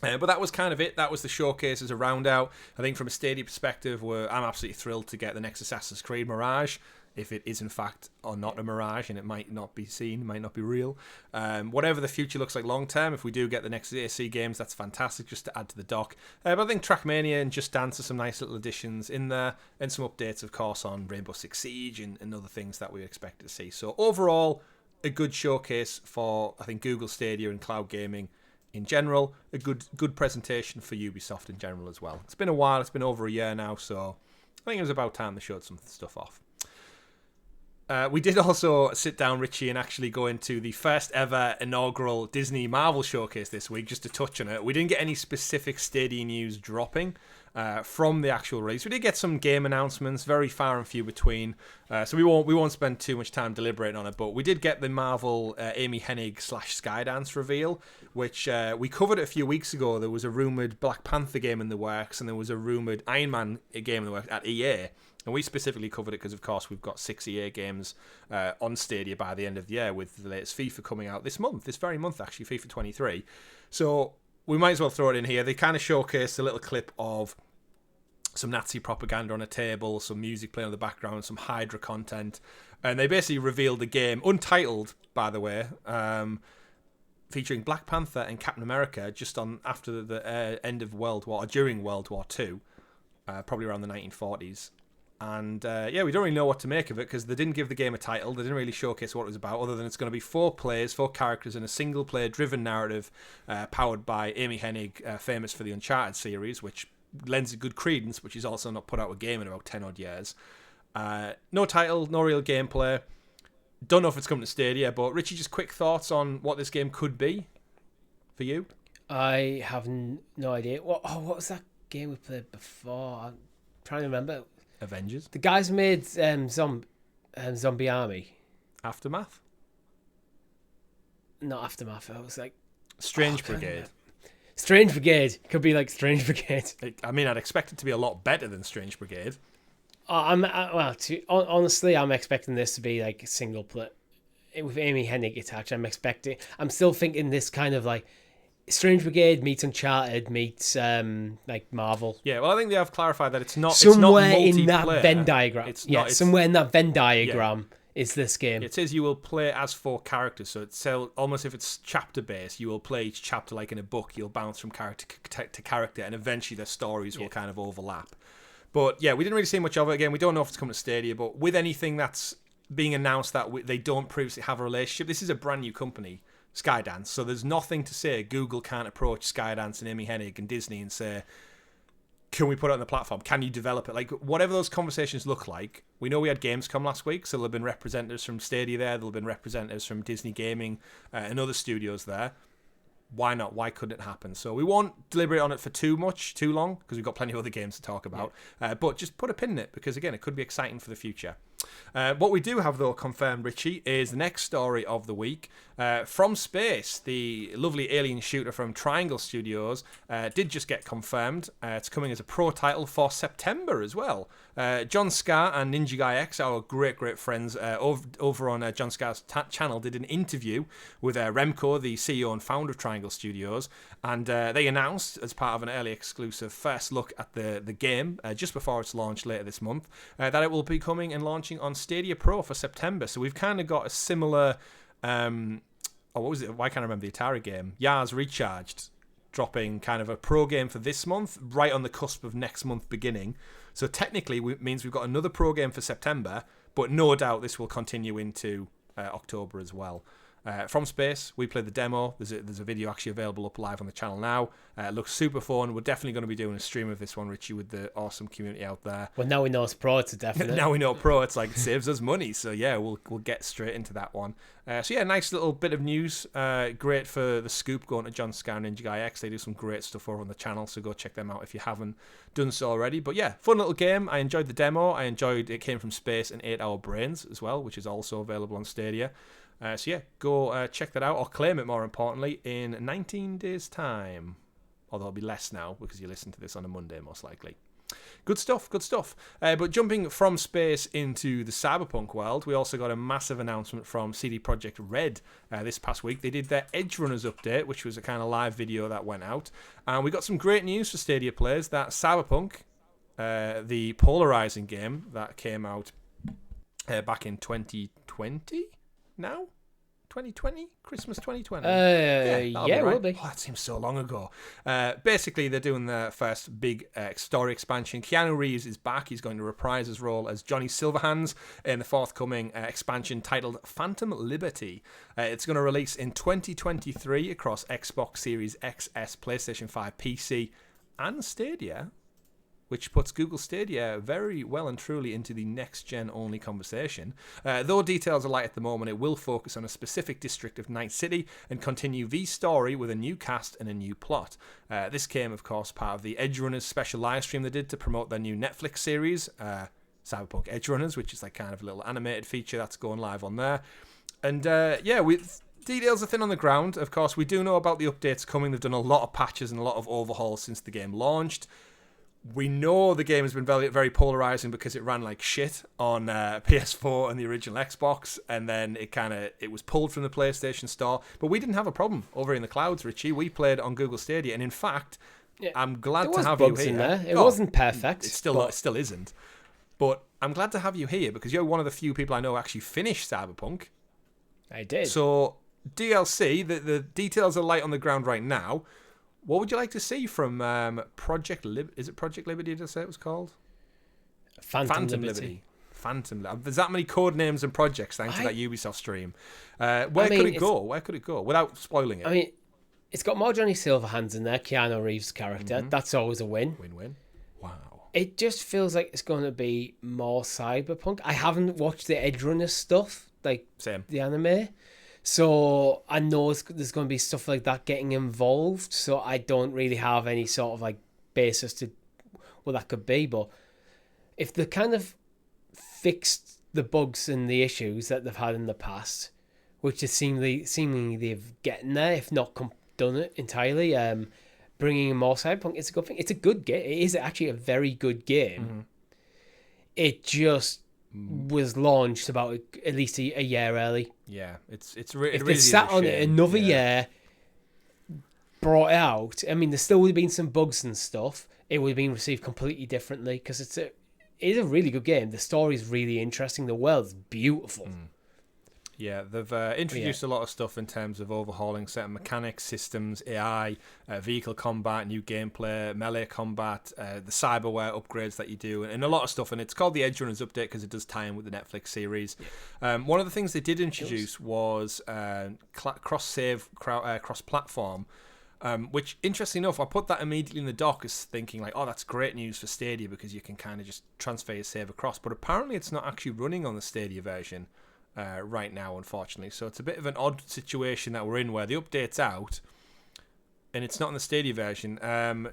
A: But that was kind of it. That was the showcase as a round out. I think from a Stadia perspective, I'm absolutely thrilled to get the next Assassin's Creed Mirage, if it is in fact or not a Mirage, and it might not be seen, might not be real. Whatever the future looks like long term, if we do get the next AC games, that's fantastic, just to add to the dock. But I think Trackmania and Just Dance are some nice little additions in there, and some updates, of course, on Rainbow Six Siege and other things that we expect to see. So overall, a good showcase for, I think, Google Stadia and cloud gaming in general. A good presentation for Ubisoft in general as well. It's been a while, it's been over a year now, so I think it was about time they showed some stuff off. We did also sit down, Richie, and actually go into the first ever inaugural Disney Marvel showcase this week, just to touch on it. We didn't get any specific Stadia news dropping from the actual release. We did get some game announcements, very far and few between, so we won't spend too much time deliberating on it, but we did get the Marvel Amy Hennig / Skydance reveal, which we covered a few weeks ago. There was a rumoured Black Panther game in the works, and there was a rumoured Iron Man game in the works at EA. And we specifically covered it because, of course, we've got 6 EA games on Stadia by the end of the year, with the latest FIFA coming out this very month, actually, FIFA 23. So we might as well throw it in here. They kind of showcased a little clip of some Nazi propaganda on a table, some music playing in the background, some Hydra content. And they basically revealed the game, untitled, by the way, featuring Black Panther and Captain America just after the end of World War, or during World War II, probably around the 1940s. And we don't really know what to make of it, because they didn't give the game a title. They didn't really showcase what it was about, other than it's going to be 4 players, 4 characters in a single player driven narrative powered by Amy Hennig, famous for the Uncharted series, which lends a good credence, but she's also not put out a game in about 10 odd years. No title, no real gameplay. Don't know if it's coming to Stadia, but Richie, just quick thoughts on what this game could be for you?
B: I have no idea. What was that game we played before? I'm trying to remember.
A: Avengers?
B: The guys who made Zombie Army.
A: Aftermath?
B: Not Aftermath. I was like...
A: Strange Brigade.
B: Strange Brigade. Could be like Strange Brigade.
A: I'd expect it to be a lot better than Strange Brigade.
B: Honestly, I'm expecting this to be like a single player. With Amy Hennig attached, I'm still thinking this kind of like Strange Brigade meets Uncharted meets like Marvel.
A: Yeah, well, I think they have clarified that it's not
B: somewhere
A: it's not
B: in that Venn diagram. Somewhere in that Venn diagram is this game.
A: It says you will play as 4 characters, so it's almost if it's chapter based. You will play each chapter like in a book. You'll bounce from character to character, and eventually their stories will kind of overlap. But yeah, we didn't really see much of it. Again, we don't know if it's coming to Stadia, but with anything that's being announced that they don't previously have a relationship, this is a brand new company, Skydance, so there's nothing to say Google can't approach Skydance and Amy Hennig and Disney and say, can we put it on the platform? Can you develop it? Like, whatever those conversations look like. We know we had Gamescom last week, so there'll have been representatives from Stadia there, there'll have been representatives from Disney Gaming and other studios there. Why not? Why couldn't it happen? So we won't deliberate on it for too long, because we've got plenty of other games to talk about. But just put a pin in it, because again, it could be exciting for the future. What we do have, though, confirmed, Richie, is the next story of the week. From Space, the lovely alien shooter from Triangle Studios, did just get confirmed. It's coming as a pro title for September as well. John Scar and Ninja Guy X, our great friends over on John Scar's channel, did an interview with Remco, the CEO and founder of Triangle Studios, and they announced, as part of an early exclusive first look at the game, just before its launch later this month, that it will be coming and launching on Stadia Pro for September. So we've kind of got a similar... what was it? Why can't I remember the Atari game? Yars Recharged, dropping kind of a pro game for this month, right on the cusp of next month beginning. So technically, it means we've got another pro game for September, but no doubt this will continue into October as well. From Space, we played the demo. There's a video actually available up live on the channel now. It looks super fun. We're definitely going to be doing a stream of this one, Richie, with the awesome community out there.
B: Well, now we know it's pro, it's a definite.
A: Now we know pro, it's like it saves us money. So yeah, we'll get straight into that one. So yeah, nice little bit of news. Great for the scoop going to John Scar and Ninja Guy X. They do some great stuff over on the channel, so go check them out if you haven't done so already. But yeah, fun little game. I enjoyed the demo. I enjoyed it came from Space and 8 Hour Brains as well, which is also available on Stadia. So yeah, go check that out, or claim it, more importantly, in 19 days' time. Although it'll be less now, because you listen to this on a Monday, most likely. Good stuff. But jumping from Space into the Cyberpunk world, we also got a massive announcement from CD Projekt Red this past week. They did their Edgerunners update, which was a kind of live video that went out. And we got some great news for Stadia players that Cyberpunk, the polarizing game that came out back in 2020 now? 2020? Christmas 2020?
B: Yeah, it will be.
A: Oh, that seems so long ago. Basically, they're doing their first big story expansion. Keanu Reeves is back. He's going to reprise his role as Johnny Silverhands in the forthcoming expansion titled Phantom Liberty. It's going to release in 2023 across Xbox Series XS, PlayStation 5, PC, and Stadia, which puts Google Stadia very well and truly into the next-gen only conversation. Though details are light at the moment, it will focus on a specific district of Night City and continue V's story with a new cast and a new plot. This came, of course, part of the Edgerunners special live stream they did to promote their new Netflix series, Cyberpunk Edgerunners, which is like kind of a little animated feature that's going live on there. And details are thin on the ground. Of course, we do know about the updates coming. They've done a lot of patches and a lot of overhauls since the game launched. We know the game has been very, very polarizing because it ran like shit on PS4 and the original Xbox, and then it was pulled from the PlayStation Store. But we didn't have a problem over in the clouds, Richie. We played on Google Stadia, and in fact, I'm glad to have you here.
B: In there. It wasn't perfect.
A: It still isn't. But I'm glad to have you here because you're one of the few people I know who actually finished Cyberpunk.
B: I did.
A: So DLC, the details are light on the ground right now. What would you like to see from Project Liberty? Is it Project Liberty, did I say it was called?
B: Phantom Liberty.
A: There's that many code names and projects thanks to that Ubisoft stream. Where could it go? Where could it go? Without spoiling it.
B: I mean, it's got more Johnny Silverhands in there, Keanu Reeves' character. Mm-hmm. That's always a win.
A: Win-win. Wow.
B: It just feels like it's going to be more Cyberpunk. I haven't watched the Edgerunners stuff, like
A: Same.
B: The anime. So I know there's going to be stuff like that getting involved. So I don't really have any sort of like basis to what that could be. But if they kind of fixed the bugs and the issues that they've had in the past, which is seemingly they've getting there, if not done it entirely, bringing in more Cyberpunk, it's a good thing. It's a good game. It is actually a very good game. Mm-hmm. It just was launched about at least a year early.
A: Yeah, it's
B: if
A: really
B: they sat on it another year, brought it out. I mean, there still would have been some bugs and stuff. It would have been received completely differently because it is a really good game. The story is really interesting. The world's beautiful.
A: Yeah, they've introduced a lot of stuff in terms of overhauling certain mechanics, systems, AI, vehicle combat, new gameplay, melee combat, the cyberware upgrades that you do, and a lot of stuff. And it's called the Edgerunners update because it does tie in with the Netflix series. Yeah. One of the things they did introduce was cross-save, cross-platform, which, interestingly enough, I put that immediately in the dock as thinking like, oh, that's great news for Stadia because you can kind of just transfer your save across. But apparently it's not actually running on the Stadia version right now, unfortunately. So it's a bit of an odd situation that we're in where the update's out and it's not in the Stadia version.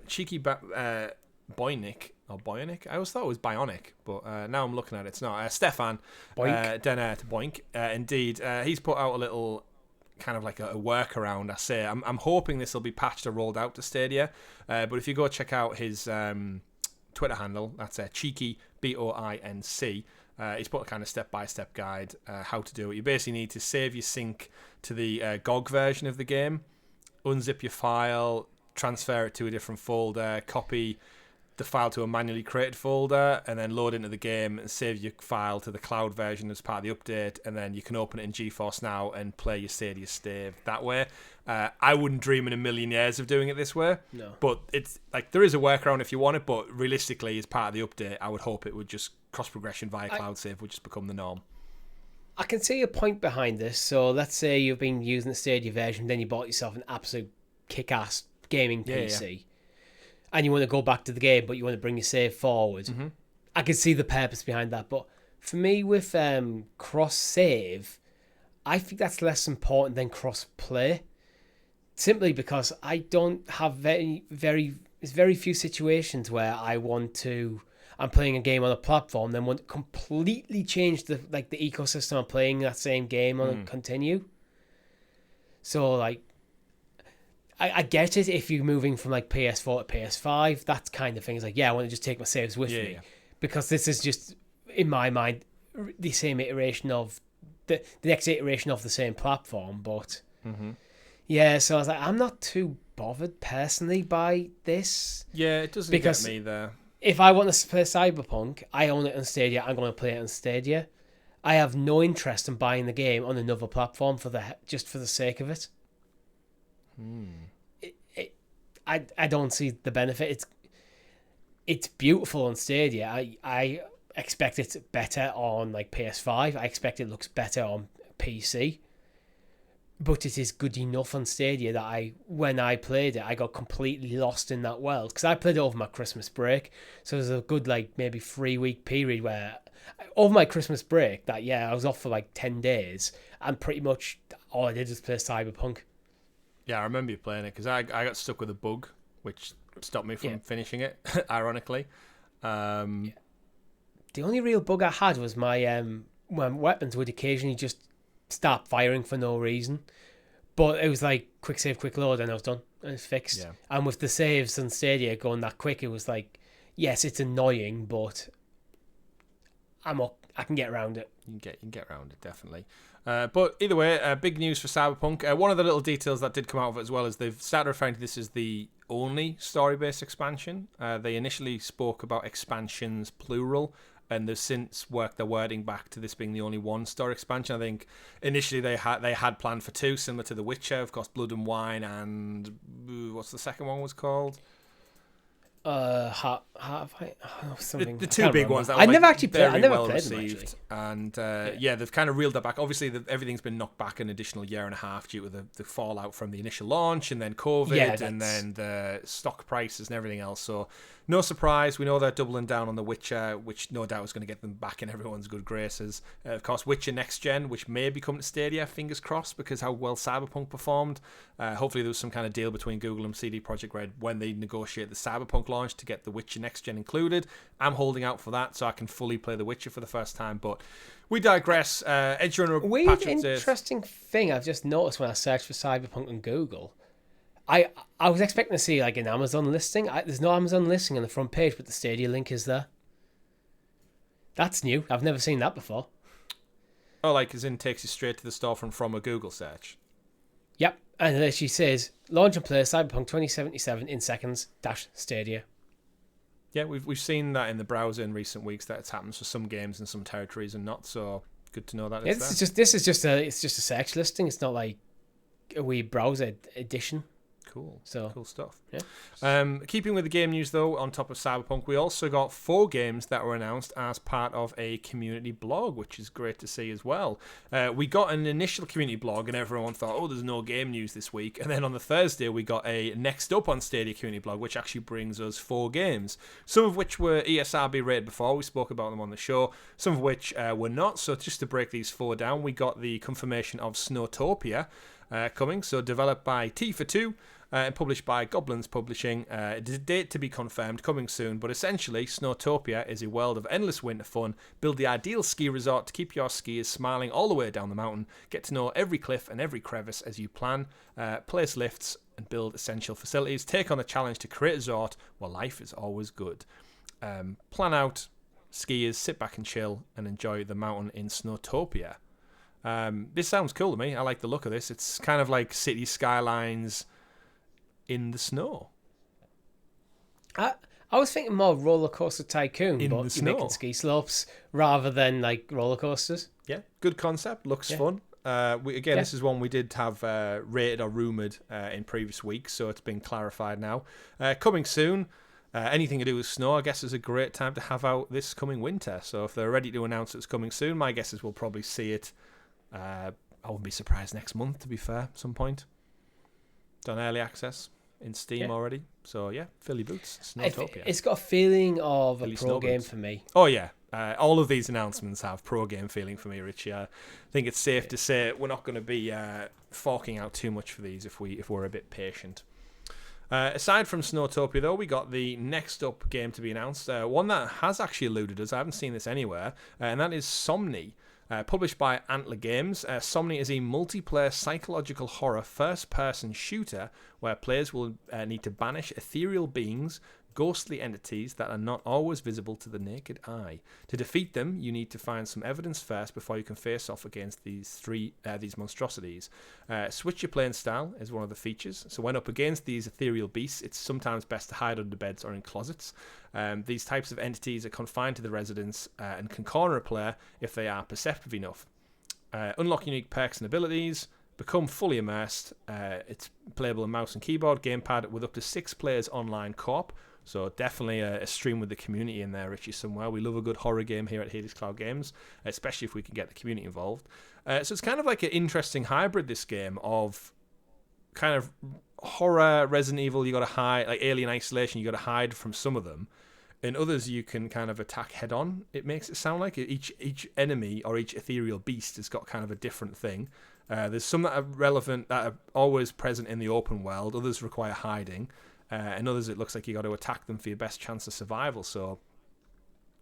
A: Cheeky Boynik or Bionic. I always thought it was Bionic, but now I'm looking at it. It's not. Stefan
B: Boink.
A: Boink. Indeed, he's put out a little kind of like a workaround. I say I'm hoping this will be patched or rolled out to Stadia. But if you go check out his Twitter handle, that's cheeky BOINC. He's put a kind of step-by-step guide how to do it. You basically need to save your sync to the GOG version of the game, unzip your file, transfer it to a different folder, copy the file to a manually created folder, and then load into the game and save your file to the cloud version as part of the update, and then you can open it in GeForce Now and play your Stadia save that way. I wouldn't dream in a million years of doing it this way.
B: No.
A: But it's like there is a workaround if you want it, but realistically, as part of the update, I would hope it would just cross progression via cloud save would just become the norm.
B: I can see a point behind this. So let's say you've been using the Stadia version, then you bought yourself an absolute kick-ass gaming PC, and you want to go back to the game, but you want to bring your save forward. Mm-hmm. I can see the purpose behind that. But for me, with cross-save, I think that's less important than cross-play. Simply because I don't have very few situations where I'm playing a game on a platform, then want to completely change the ecosystem of playing that same game and continue. So like, I get it if you're moving from like PS4 to PS5, that kind of thing. It's like, I want to just take my saves with me, because this is just, in my mind, the same iteration of the next iteration of the same platform. But so I was like, I'm not too bothered personally by this.
A: Yeah, it doesn't get me there.
B: If I want to play Cyberpunk, I own it on Stadia. I'm going to play it on Stadia. I have no interest in buying the game on another platform just for the sake of it. I don't see the benefit. It's beautiful on Stadia. I expect it better on like PS5. I expect it looks better on PC. But it is good enough on Stadia that when I played it, I got completely lost in that world. Because I played it over my Christmas break. So there's a good maybe 3-week period where, over my Christmas break, I was off for like 10 days. And pretty much all I did was play Cyberpunk.
A: Yeah, I remember you playing it because I got stuck with a bug, which stopped me from finishing it, ironically.
B: The only real bug I had was my weapons would occasionally just stop firing for no reason. But it was like quick save, quick load, and I was done. And it's fixed. Yeah. And with the saves on Stadia going that quick, it was like, yes, it's annoying, but I can get around it.
A: You can get around it, definitely. But either way, big news for Cyberpunk. One of the little details that did come out of it as well is they've started referring to this as the only story-based expansion. They initially spoke about expansions plural, and they've since worked their wording back to this being the only one story expansion. I think initially they had planned for 2, similar to The Witcher, of course, Blood and Wine, and what's the second one was called?
B: Something.
A: The 2 big ones that were
B: I never actually played. I never
A: well
B: played
A: received,
B: them,
A: and they've kind of reeled it back. Obviously, everything's been knocked back an additional year and a half due to the fallout from the initial launch, and then COVID, and then the stock prices and everything else. So no surprise, we know they're doubling down on The Witcher, which no doubt is going to get them back in everyone's good graces. Of course, Witcher Next Gen, which may be coming to Stadia, fingers crossed, because how well Cyberpunk performed. Hopefully there was some kind of deal between Google and CD Projekt Red when they negotiate the Cyberpunk launch to get The Witcher Next Gen included. I'm holding out for that so I can fully play The Witcher for the first time, but we digress. Edgerunner
B: weird, interesting thing I've just noticed when I searched for Cyberpunk on Google. I was expecting to see like an Amazon listing. There's no Amazon listing on the front page, but the Stadia link is there. That's new. I've never seen that before.
A: Oh, like as in takes you straight to the storefront from a Google search.
B: Yep, and then she says launch and play Cyberpunk 2077 in seconds -Stadia.
A: Yeah, we've seen that in the browser in recent weeks that it's happened for some games in some territories and not. So good to know that.
B: This is just a search listing. It's not like a wee browser edition.
A: Cool.
B: So
A: cool stuff.
B: Yeah.
A: Keeping with the game news though, on top of Cyberpunk, we also got 4 games that were announced as part of a community blog, which is great to see as well. We got an initial community blog and everyone thought, oh, there's no game news this week. And then on the Thursday, we got a next up on Stadia community blog, which actually brings us 4 games. Some of which were ESRB rated before. We spoke about them on the show. Some of which were not. So just to break these 4 down, we got the confirmation of Snowtopia coming. So developed by T for 2. and published by Goblins Publishing. It is a date to be confirmed, coming soon, but essentially, Snowtopia is a world of endless winter fun. Build the ideal ski resort to keep your skiers smiling all the way down the mountain. Get to know every cliff and every crevice as you plan. Place lifts and build essential facilities. Take on the challenge to create a resort where life is always good. Plan out, skiers, sit back and chill, and enjoy the mountain in Snowtopia. This sounds cool to me. I like the look of this. It's kind of like city skylines in the snow.
B: I was thinking more roller coaster tycoon,
A: In
B: but
A: the
B: you're making
A: snow.
B: ski slopes rather than like roller coasters.
A: Yeah, good concept. Looks fun. This is one we did have rated or rumoured in previous weeks, so it's been clarified now. Coming soon. Anything to do with snow, I guess, is a great time to have out this coming winter. So if they're ready to announce it's coming soon, my guess is we'll probably see it. I wouldn't be surprised next month, to be fair, at some point. Done early access in Steam already. So yeah, fill your boots. Snowtopia.
B: It's got a feeling of a
A: Philly
B: pro game
A: snowbirds.
B: for me.
A: Oh yeah, all of these announcements have pro game feeling for me, Richie. I think it's safe to say we're not going to be forking out too much for these if we're a bit patient. Aside from Snowtopia, though, we got the next up game to be announced. One that has actually eluded us. I haven't seen this anywhere, and that is Somni. Published by Antler Games, Somni is a multiplayer psychological horror first-person shooter where players will need to banish ethereal beings, ghostly entities that are not always visible to the naked eye. To defeat them, you need to find some evidence first before you can face off against these monstrosities. Switch your playing style is one of the features. So when up against these ethereal beasts, it's sometimes best to hide under beds or in closets. These types of entities are confined to the residence and can corner a player if they are perceptive enough. Unlock unique perks and abilities. Become fully immersed. It's playable on mouse and keyboard, gamepad, with up to 6 players online co-op. So definitely a stream with the community in there, Richie, somewhere. We love a good horror game here at Helix Cloud Games, especially if we can get the community involved. So it's kind of like an interesting hybrid, this game, of kind of horror, Resident Evil, you got to hide, like Alien Isolation, you got to hide from some of them. In others, you can kind of attack head on. It makes it sound like each enemy or each ethereal beast has got kind of a different thing. There's some that are relevant, that are always present in the open world. Others require hiding. And others, it looks like you got to attack them for your best chance of survival. So,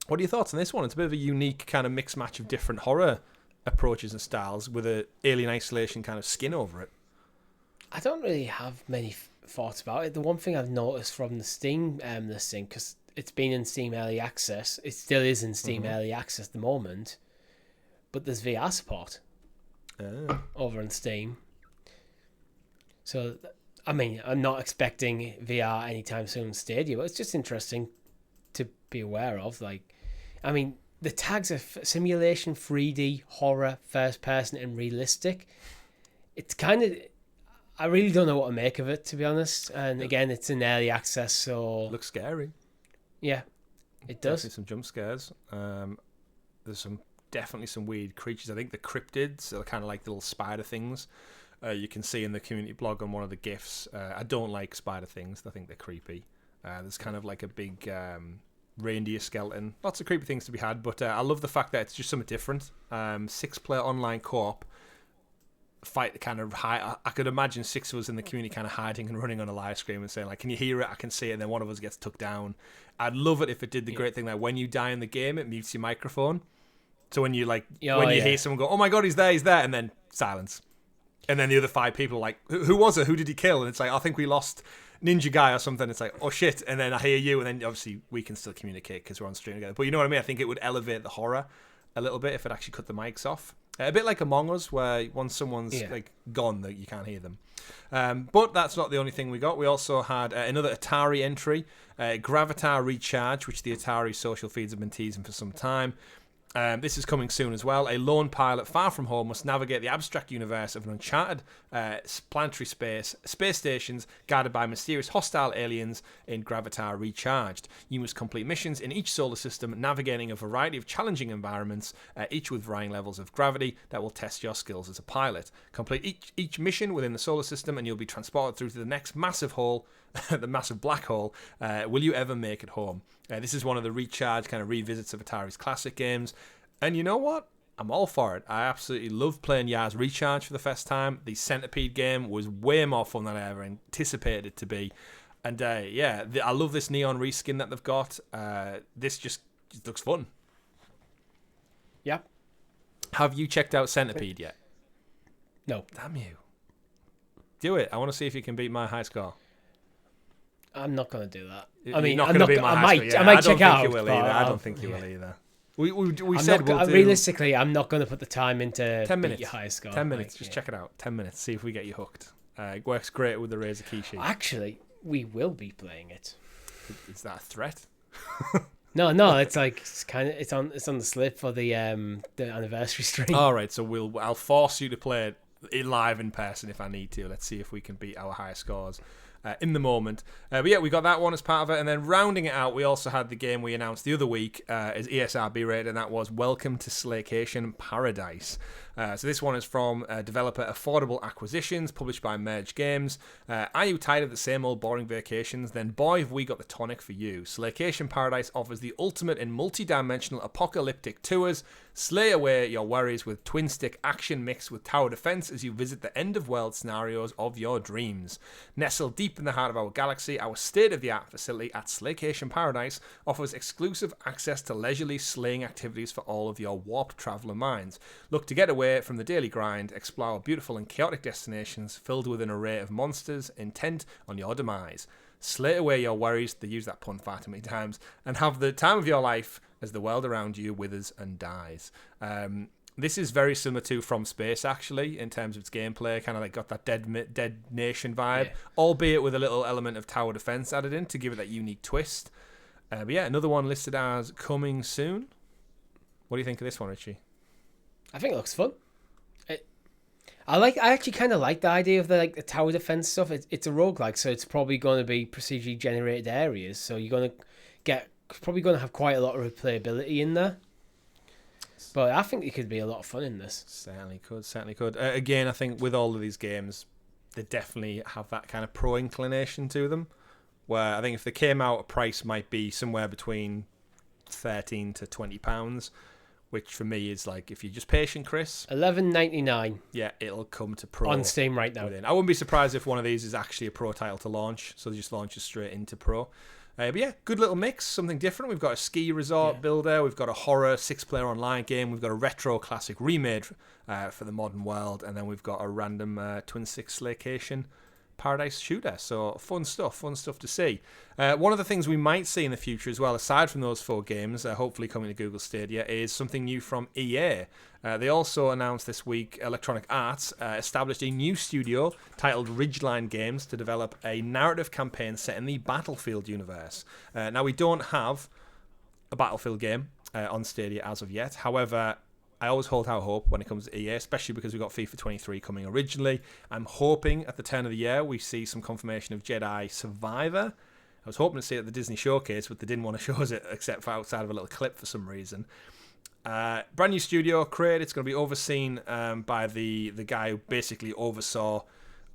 A: what are your thoughts on this one? It's a bit of a unique kind of mixed match of different horror approaches and styles with a Alien Isolation kind of skin over it.
B: I don't really have many thoughts about it. The one thing I've noticed from the Steam this thing, because it's been in Steam Early Access, it still is in Steam Early Access at the moment, but there's VR support over on Steam. So, I mean, I'm not expecting VR anytime soon in Stadia, but it's just interesting to be aware of. Like, I mean, the tags are simulation, 3D, horror, first person, and realistic. It's kind of, I really don't know what to make of it, to be honest. And again, it's in early access, so
A: Looks scary.
B: Yeah, it does.
A: Definitely some jump scares. There's definitely some weird creatures. I think the cryptids are kind of like little spider things. You can see in the community blog on one of the GIFs. I don't like spider things. I think they're creepy. There's kind of like a big reindeer skeleton. Lots of creepy things to be had, but I love the fact that it's just something different. 6-player online co-op. Fight kind of high. I could imagine 6 of us in the community kind of hiding and running on a live stream and saying, like, can you hear it? I can see it. And then one of us gets took down. I'd love it if it did the great thing that when you die in the game, it mutes your microphone. So when you hear someone go, oh my God, he's there, and then silence. And then the other 5 people are like, who was it? Who did he kill? And it's like, I think we lost Ninja Guy or something. It's like, oh shit. And then I hear you. And then obviously we can still communicate because we're on stream together. But you know what I mean? I think it would elevate the horror a little bit if it actually cut the mics off. A bit like Among Us, where once someone's like gone, that you can't hear them. But that's not the only thing we got. We also had another Atari entry, Gravatar Recharge, which the Atari social feeds have been teasing for some time. This is coming soon as well. A lone pilot far from home must navigate the abstract universe of an uncharted planetary space stations guarded by mysterious hostile aliens in Gravatar Recharged. You must complete missions in each solar system, navigating a variety of challenging environments, each with varying levels of gravity that will test your skills as a pilot. Complete each mission within the solar system and you'll be transported through to the next massive hole, the massive black hole. Will you ever make it home? This is one of the Recharge kind of revisits of Atari's classic games. And you know what? I'm all for it. I absolutely love playing Yars Recharge for the first time. The Centipede game was way more fun than I ever anticipated it to be. And I love this neon reskin that they've got. This just looks fun.
B: Yeah.
A: Have you checked out Centipede yet?
B: No.
A: Damn you. Do it. I want to see if you can beat my high score.
B: I'm not going to do that.
A: I mean, I might check out. I don't think you will either. We said we'll do...
B: Realistically, I'm not going to put the time into
A: 10 minutes.
B: Beat your high score.
A: 10 minutes. Just check it out. 10 minutes. See if we get you hooked. It works great with the Razer key sheet.
B: Actually, we will be playing it.
A: Is that a threat?
B: No. It's like it's on the slip for the anniversary stream.
A: All right. So I'll force you to play it live in person if I need to. Let's see if we can beat our high scores. In the moment. But yeah, we got that one as part of it. And then rounding it out, we also had the game we announced the other week as ESRB rated, and that was Welcome to Slaycation Paradise. So this one is from developer Affordable Acquisitions, published by Mirage Games. Are you tired of the same old boring vacations? Then boy, have we got the tonic for you. Slaycation Paradise offers the ultimate in multi-dimensional apocalyptic tours. Slay away your worries with twin-stick action mixed with tower defense as you visit the end-of-world scenarios of your dreams. Nestled deep in the heart of our galaxy, our state-of-the-art facility at Slaycation Paradise offers exclusive access to leisurely slaying activities for all of your warped traveller minds. Look to get away from the daily grind, explore beautiful and chaotic destinations filled with an array of monsters intent on your demise. Slay away your worries, they use that pun far too many times, and have the time of your life as the world around you withers and dies. This is very similar to From Space, actually, in terms of its gameplay. Kind of like got that Dead Nation vibe, albeit with a little element of tower defense added in to give it that unique twist. But yeah, another one listed as coming soon. What do you think of this one, Richie?
B: I think it looks fun. I actually kind of like the idea of the tower defense stuff. It's a roguelike, so it's probably going to be procedurally generated areas. So you're going to probably going to have quite a lot of replayability in there. But I think it could be a lot of fun in this.
A: Certainly could. Again, I think with all of these games, they definitely have that kind of pro inclination to them. Where I think if they came out, a price might be somewhere between £13 to £20. Which for me is like, if you're just patient, Chris,
B: $11.99.
A: Yeah, it'll come to pro
B: on Steam right now.
A: I wouldn't be surprised if one of these is actually a pro title to launch, so they just launches straight into pro. But yeah, good little mix, something different. We've got a ski resort builder, we've got a horror 6-player online game, we've got a retro classic remade for the modern world, and then we've got a random twin-stick Slaycation Paradise shooter. So fun stuff to see. One of the things we might see in the future as well, aside from those 4 games, hopefully coming to Google Stadia, is something new from EA. They also announced this week Electronic Arts established a new studio titled Ridgeline Games to develop a narrative campaign set in the Battlefield universe. Now, we don't have a Battlefield game on Stadia as of yet. However, I always hold out hope when it comes to EA, especially because we've got FIFA 23 coming originally. I'm hoping at the turn of the year we see some confirmation of Jedi Survivor. I was hoping to see it at the Disney Showcase, but they didn't want to show us it except for outside of a little clip for some reason. Brand new studio created. It's going to be overseen by the guy who basically oversaw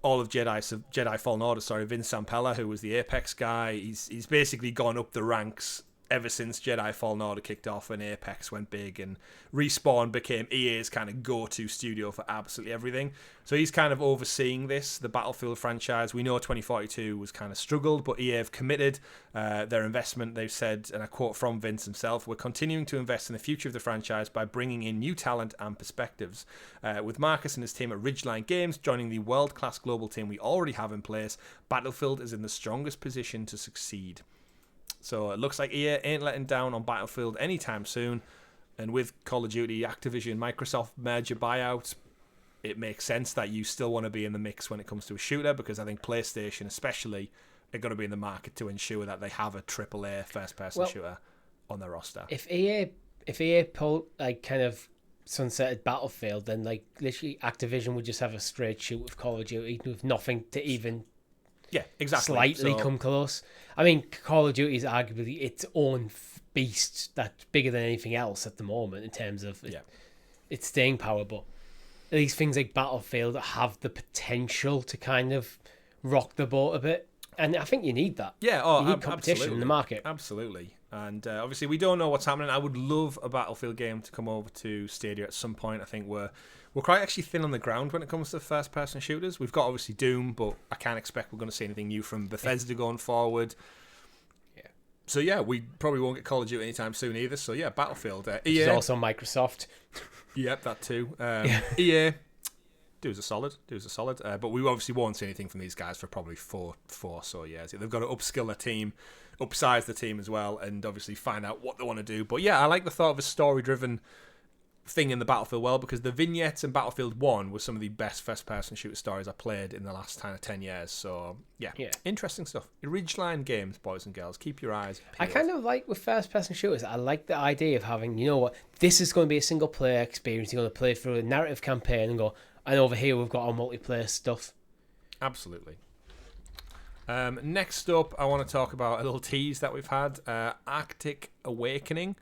A: all of Jedi Fallen Order. Vince Zampella, who was the Apex guy. He's basically gone up the ranks ever since Jedi Fallen Order kicked off and Apex went big and Respawn became EA's kind of go-to studio for absolutely everything. So he's kind of overseeing the Battlefield franchise. We know 2042 was kind of struggled, but EA have committed their investment. They've said, and I quote from Vince himself, "We're continuing to invest in the future of the franchise by bringing in new talent and perspectives. With Marcus and his team at Ridgeline Games joining the world-class global team we already have in place, Battlefield is in the strongest position to succeed." So it looks like EA ain't letting down on Battlefield anytime soon. And with Call of Duty, Activision, Microsoft merger buyout, it makes sense that you still want to be in the mix when it comes to a shooter, because I think PlayStation especially are going to be in the market to ensure that they have a AAA first-person shooter on their roster.
B: If EA pulled kind of sunsetted Battlefield, then literally Activision would just have a straight shoot with Call of Duty with nothing to even...
A: Yeah, exactly.
B: Slightly come close. I mean, Call of Duty is arguably its own beast that's bigger than anything else at the moment in terms of its staying power. But these things like Battlefield have the potential to kind of rock the boat a bit. And I think you need that.
A: Yeah,
B: you need competition in the market.
A: Absolutely. And obviously, we don't know what's happening. I would love a Battlefield game to come over to Stadia at some point. I think we're quite actually thin on the ground when it comes to first-person shooters. We've got obviously Doom, but I can't expect we're going to see anything new from Bethesda going forward.
B: Yeah.
A: So yeah, we probably won't get Call of Duty anytime soon either. So yeah, Battlefield.
B: EA. Which is also Microsoft.
A: Yep, that too. EA. Do us a solid. But we obviously won't see anything from these guys for probably four or so years. They've got to upskill their team, upsize the team as well, and obviously find out what they want to do. But yeah, I like the thought of a story-driven thing in the Battlefield world, because the vignettes in Battlefield 1 were some of the best first-person shooter stories I played in the last kind of 10 years. So yeah, interesting stuff. Ridgeline Games, boys and girls. Keep your eyes peeled.
B: I kind of like with first-person shooters, I like the idea of having, you know what, this is going to be a single-player experience. You're going to play through a narrative campaign and go, and over here we've got our multiplayer stuff.
A: Absolutely. Next up, I want to talk about a little tease that we've had. Arctic Awakening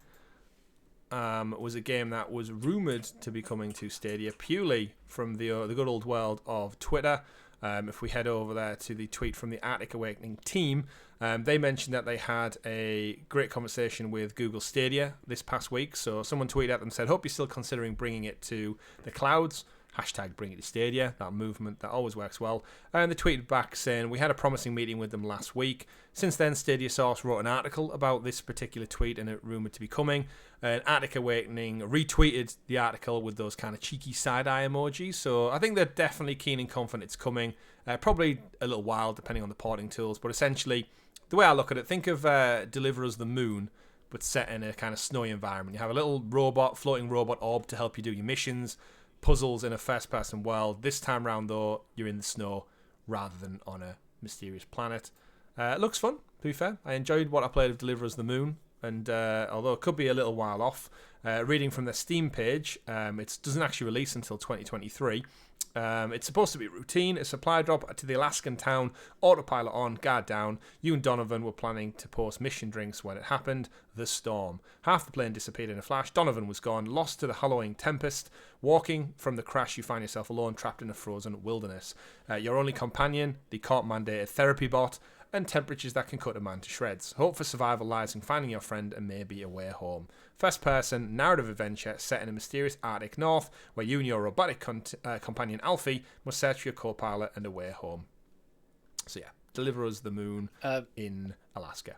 A: was a game that was rumoured to be coming to Stadia purely from the good old world of Twitter. If we head over there to the tweet from the Arctic Awakening team, they mentioned that they had a great conversation with Google Stadia this past week. So someone tweeted at them and said, hope you're still considering bringing it to the clouds. Hashtag bring it to Stadia, that movement that always works well. And they tweeted back saying, we had a promising meeting with them last week. Since then, Stadia Source wrote an article about this particular tweet and it rumoured to be coming. And Arctic Awakening retweeted the article with those kind of cheeky side-eye emojis. So I think they're definitely keen and confident it's coming. Probably a little while, depending on the porting tools. But essentially, the way I look at it, think of Deliver Us the Moon, but set in a kind of snowy environment. You have a little floating robot orb to help you do your missions, puzzles in a first-person world. This time round, though, you're in the snow rather than on a mysterious planet. It looks fun, to be fair. I enjoyed what I played of Deliver Us the Moon, and although it could be a little while off, reading from the Steam page, it doesn't actually release until 2023. It's supposed to be routine, a supply drop to the Alaskan town, autopilot on, guard down. You and Donovan were planning to post mission drinks when it happened. The storm. Half the plane disappeared in a flash. Donovan was gone, lost to the hollowing tempest. Walking from the crash, you find yourself alone, trapped in a frozen wilderness. Your only companion, the court-mandated therapy bot, and temperatures that can cut a man to shreds. Hope for survival lies in finding your friend and maybe a way home. First-person narrative adventure set in a mysterious Arctic north, where you and your robotic companion Alfie must search for your co-pilot and a way home. So yeah, Deliver Us the Moon in Alaska.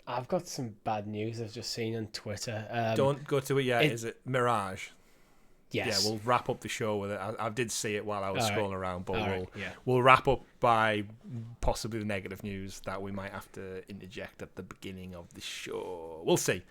B: I've got some bad news I've just seen on Twitter.
A: Don't go to it yet. Is it Mirage?
B: Yes.
A: Yeah, we'll wrap up the show with it. I did see it while I was scrolling around, but we'll wrap up by possibly the negative news that we might have to interject at the beginning of the show. We'll see.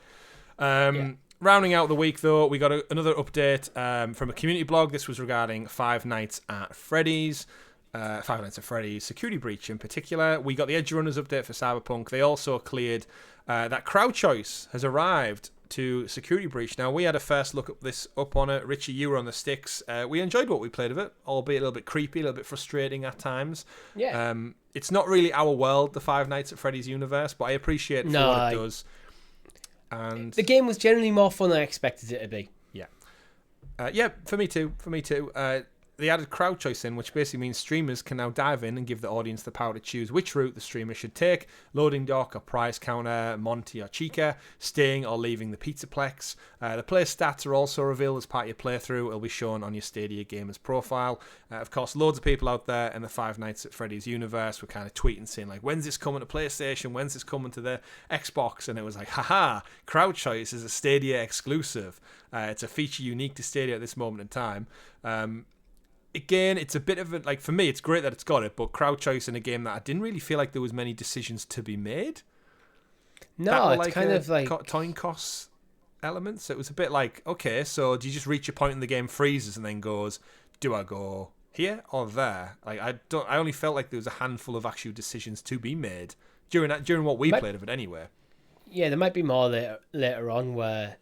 A: Rounding out the week, though, we got another update from a community blog. This was regarding Five Nights at Freddy's. Five Nights at Freddy's Security Breach in particular. We got the Edgerunners update for Cyberpunk. They also cleared that crowd choice has arrived to Security Breach. Now, we had a first look at this up on it. Richie, you were on the sticks. We enjoyed what we played of it, albeit a little bit creepy, a little bit frustrating at times.
B: Yeah.
A: It's not really our world, the Five Nights at Freddy's universe, but I appreciate it for what it does. And
B: the game was generally more fun than I expected it to be.
A: Yeah. For me too. They added crowd choice in, which basically means streamers can now dive in and give the audience the power to choose which route the streamer should take: loading dock or prize counter, Monty or Chica, staying or leaving the Pizzaplex. The player stats are also revealed as part of your playthrough. It'll be shown on your Stadia Gamers profile. Of course, loads of people out there in the Five Nights at Freddy's universe were kind of tweeting saying, like, when's this coming to PlayStation? When's this coming to the Xbox? And it was like, haha, crowd choice is a Stadia exclusive. It's a feature unique to Stadia at this moment in time. Again, it's a bit of a, like, for me, it's great that it's got it, but crowd choice in a game that I didn't really feel like there was many decisions to be made.
B: No, it's like kind of like
A: time costs elements. It was a bit like, okay, so do you just reach a point in the game, freezes, and then goes, do I go here or there? Like, I only felt like there was a handful of actual decisions to be made during what we played of it anyway.
B: Yeah, there might be more later on where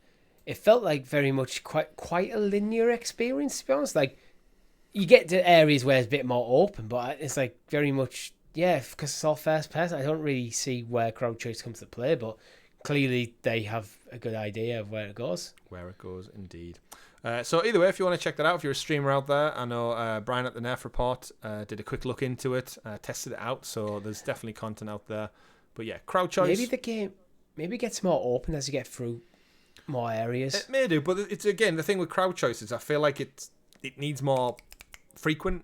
B: it felt like very much quite a linear experience, to be honest. Like, you get to areas where it's a bit more open, but it's like very much, because it's all first person. I don't really see where crowd choice comes to play, but clearly they have a good idea of where it goes.
A: Where it goes, indeed. So either way, if you want to check that out, if you're a streamer out there, I know Brian at the Nerf Report did a quick look into it, tested it out, so there's definitely content out there. But yeah, crowd choice.
B: Maybe the game maybe gets more open as you get through more areas.
A: It may do, but it's again the thing with crowd choices. I feel like it needs more frequent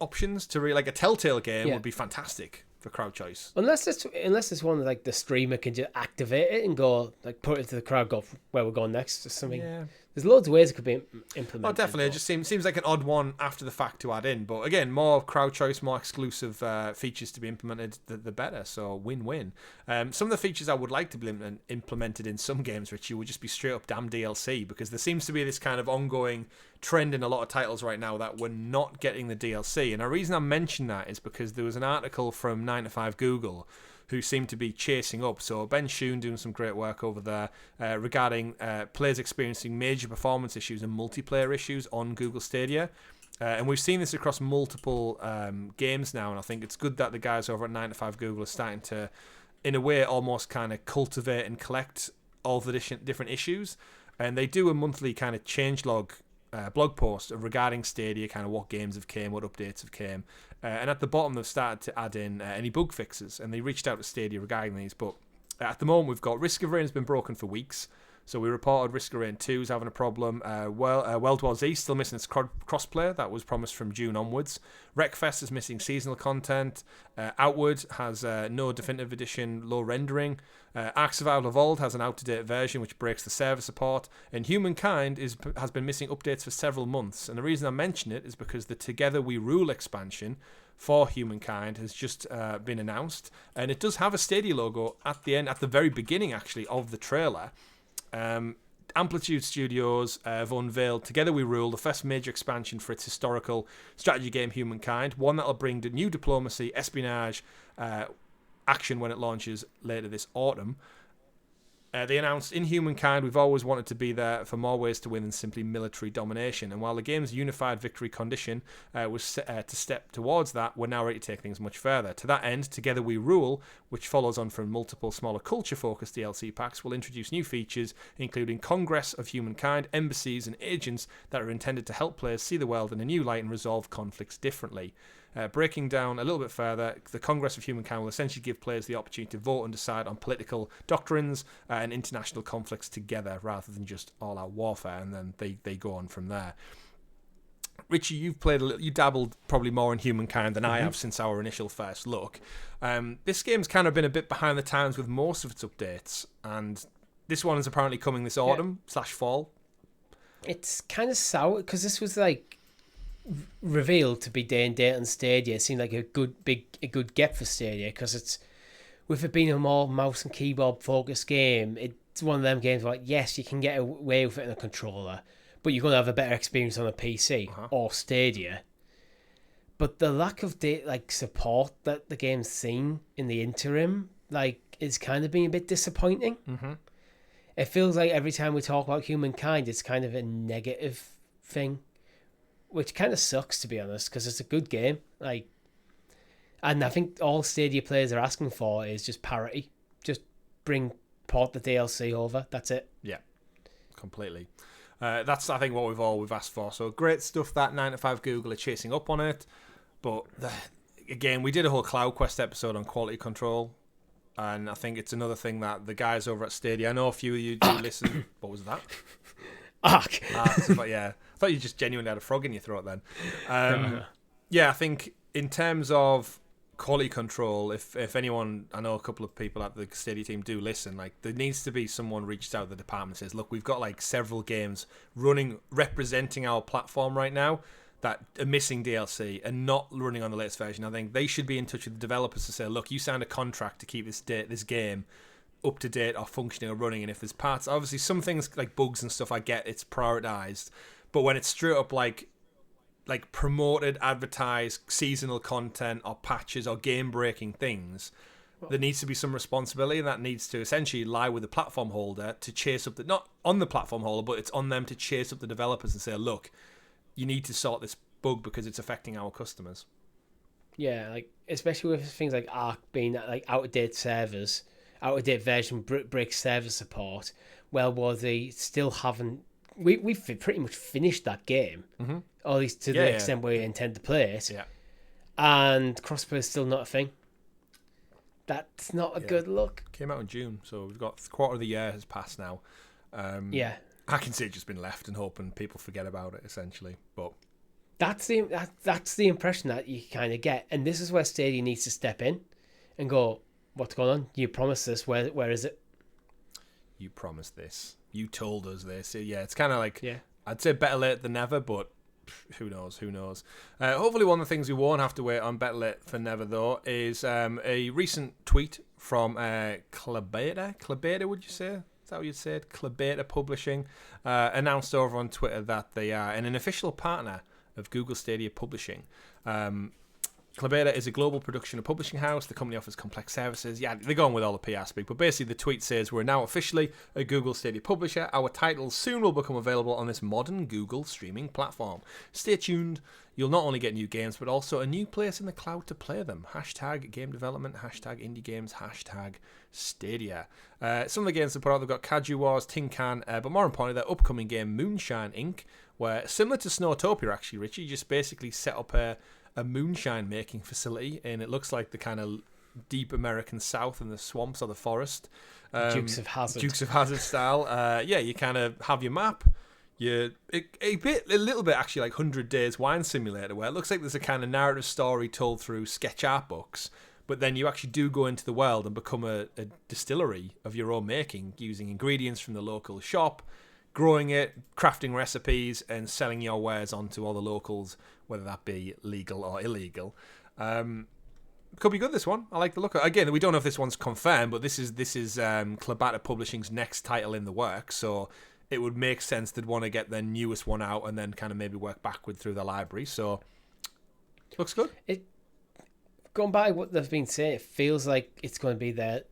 A: options to really like a Telltale game would be fantastic for crowd choice.
B: Unless it's one that like the streamer can just activate it and go like put it to the crowd, go where we're going next or something. Yeah. There's loads of ways it could be implemented.
A: Oh, definitely. It just seems like an odd one after the fact to add in. But again, more crowd choice, more exclusive features to be implemented, the better. So win-win. Some of the features I would like to be implemented in some games, Richie, would just be straight up damn DLC, because there seems to be this kind of ongoing trend in a lot of titles right now that we're not getting the DLC. And the reason I mention that is because there was an article from 9 to 5 Google who seem to be chasing up. So Ben Schoon doing some great work over there regarding players experiencing major performance issues and multiplayer issues on Google Stadia. And we've seen this across multiple games now, and I think it's good that the guys over at 9 to 5 Google are starting to, in a way, almost kind of cultivate and collect all the different issues. And they do a monthly kind of changelog blog post regarding Stadia, kind of what games have came, what updates have came, and at the bottom they've started to add in any bug fixes, and they reached out to Stadia regarding these. But at the moment we've got Risk of Rain has been broken for weeks, so we reported Risk of Rain 2 is having a problem. World War Z still missing its crossplay that was promised from June onwards. Wreckfest is missing seasonal content. Outward has no definitive edition, low rendering. Ark Survival Evolved has an out-to-date version which breaks the server support, and Humankind has been missing updates for several months. And the reason I mention it is because the Together We Rule expansion for Humankind has just been announced, and it does have a Stadia logo at the very beginning actually of the trailer. Amplitude Studios have unveiled Together We Rule, the first major expansion for its historical strategy game Humankind, one that will bring the new diplomacy, espionage, action when it launches later this autumn. They announced, in Humankind, we've always wanted to be there for more ways to win than simply military domination. And while the game's unified victory condition was to step towards that, we're now ready to take things much further. To that end, Together We Rule, which follows on from multiple smaller culture-focused DLC packs, will introduce new features, including Congress of Humankind, embassies, and agents that are intended to help players see the world in a new light and resolve conflicts differently. Breaking down a little bit further, the Congress of Humankind will essentially give players the opportunity to vote and decide on political doctrines and international conflicts together, rather than just all-out warfare, and then they go on from there. Richie, you've played you dabbled probably more in Humankind than I have since our initial first look. This game's kind of been a bit behind the times with most of its updates, and this one is apparently coming this autumn/fall.
B: It's kind of sour because this was like revealed to be day and date on Stadia. It seemed like a good get for Stadia, because it's, with it being a more mouse and keyboard focused game, it's one of them games where, like, yes, you can get away with it in a controller, but you're going to have a better experience on a PC or Stadia. But the lack of support that the game's seen in the interim, is kind of being a bit disappointing. It feels like every time we talk about Humankind, it's kind of a negative thing, which kind of sucks, to be honest, because it's a good game. And I think all Stadia players are asking for is just parity. Just port the DLC over. That's it.
A: Yeah, completely. That's, I think, what we've asked for. So great stuff that 9 to 5 Google are chasing up on it. But again, we did a whole Cloud Quest episode on quality control, and I think it's another thing that the guys over at Stadia, I know a few of you do listen. What was that?
B: Ark.
A: But yeah, I thought you just genuinely had a frog in your throat then. Yeah, I think in terms of quality control, if anyone, I know a couple of people at the Stadia team do listen, there needs to be someone reached out to the department and says, look, we've got several games running, representing our platform right now that are missing DLC and not running on the latest version. I think they should be in touch with the developers to say, look, you signed a contract to keep this game up to date or functioning or running, and if there's parts, obviously some things like bugs and stuff, I get it's prioritized, but when it's straight up like promoted, advertised seasonal content or patches or game breaking things, there needs to be some responsibility, and that needs to essentially lie with the platform holder to chase up not on the platform holder, but it's on them to chase up the developers and say, look, you need to sort this bug because it's affecting our customers.
B: Yeah, especially with things like Ark being out of date servers. Out-of-date version breaks server support. Well, they still haven't. We've pretty much finished that game, or at least to the extent where we intend to play it.
A: Yeah.
B: And crossplay is still not a thing. That's not a good look.
A: Came out in June, so we've got a quarter of the year has passed now.
B: Yeah.
A: I can see it just been left and hoping people forget about it, essentially. But
B: that's the impression that you kind of get, and this is where Stadia needs to step in and go, "What's going on? You promised this. Where is it?
A: You promised this. You told us this." Yeah, it's kind of like, I'd say better late than never, but who knows? Hopefully, one of the things we won't have to wait on better late than never, though, is a recent tweet from Klabater. Klabater, would you say? How you'd say it, Klabater Publishing, announced over on Twitter that they are an official partner of Google Stadia Publishing. Klabater is a global production and publishing house. The company offers complex services. Yeah, they're going with all the PR speak, but basically the tweet says, "We're now officially a Google Stadia publisher. Our titles soon will become available on this modern Google streaming platform. Stay tuned. You'll not only get new games, but also a new place in the cloud to play them. Hashtag game development, hashtag indie games, hashtag Stadia." Some of the games they put out, they've got Kaju Wars, Tin Can, but more importantly, their upcoming game, Moonshine Inc., where, similar to Snowtopia, actually, Richie, you just basically set up a moonshine making facility, and it looks like the kind of deep American South in the swamps or the forest.
B: Dukes of
A: Hazzard style. You kind of have your map. A little bit actually like 100 Days Wine Simulator, where it looks like there's a kind of narrative story told through sketch art books, but then you actually do go into the world and become a distillery of your own making, using ingredients from the local shop, growing it, crafting recipes, and selling your wares onto all the locals, whether that be legal or illegal. Could be good, this one. I like the look of it. Again, we don't know if this one's confirmed, but this is Klabater Publishing's next title in the works, so it would make sense they'd want to get their newest one out and then kind of maybe work backward through the library. So, looks good.
B: Going by what they've been saying, it feels like it's going to be the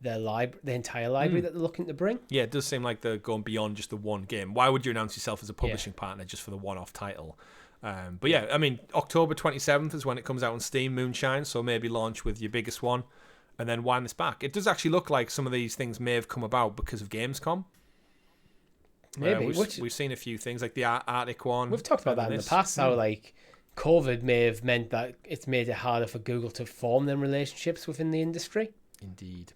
B: entire library that they're looking to bring.
A: Yeah, it does seem like they're going beyond just the one game. Why would you announce yourself as a publishing partner just for the one-off title? But yeah, I mean, October 27th is when it comes out on Steam, Moonshine, so maybe launch with your biggest one and then wind this back. It does actually look like some of these things may have come about because of Gamescom.
B: Maybe.
A: We've seen a few things, like the Arctic one.
B: We've talked about that in the past, how like COVID may have meant that it's made it harder for Google to form them relationships within the industry.
A: Indeed.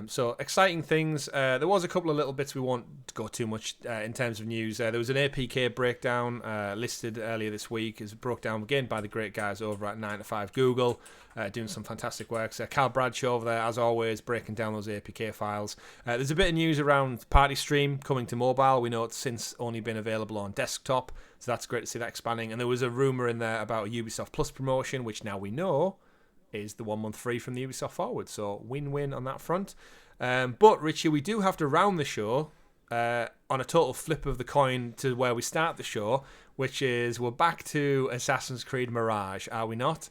A: So exciting things. There was a couple of little bits we won't go too much in terms of news. There was an APK breakdown listed earlier this week. It's broke down again by the great guys over at 9 to 5 Google, doing some fantastic work. So Cal Bradshaw over there, as always, breaking down those APK files. There's a bit of news around Party Stream coming to mobile. We know it's since only been available on desktop, so that's great to see that expanding. And there was a rumour in there about a Ubisoft Plus promotion, which now we know is the 1 month free from the Ubisoft Forward, so win-win on that front. But Richie, we do have to round the show on a total flip of the coin to where we start the show, which is we're back to Assassin's Creed Mirage, are we not?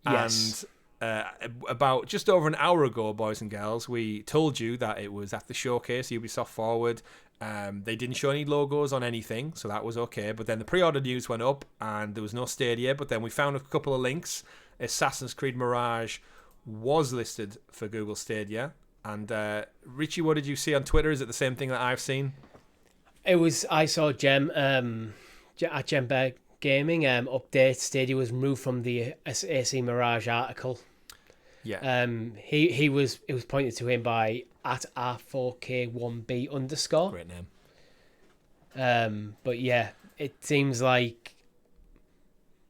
B: Yes.
A: And about just over an hour ago, boys and girls, we told you that it was at the showcase, Ubisoft Forward. They didn't show any logos on anything, so that was okay. But then the pre-order news went up, and there was no Stadia. But then we found a couple of links. Assassin's Creed Mirage was listed for Google Stadia. And Richie, what did you see on Twitter? Is it the same thing that I've seen?
B: I saw Gem at Gemberg Gaming update. Stadia was removed from the AC Mirage article.
A: Yeah.
B: It was pointed to him by at R4K1B _.
A: Great name.
B: But yeah, it seems like.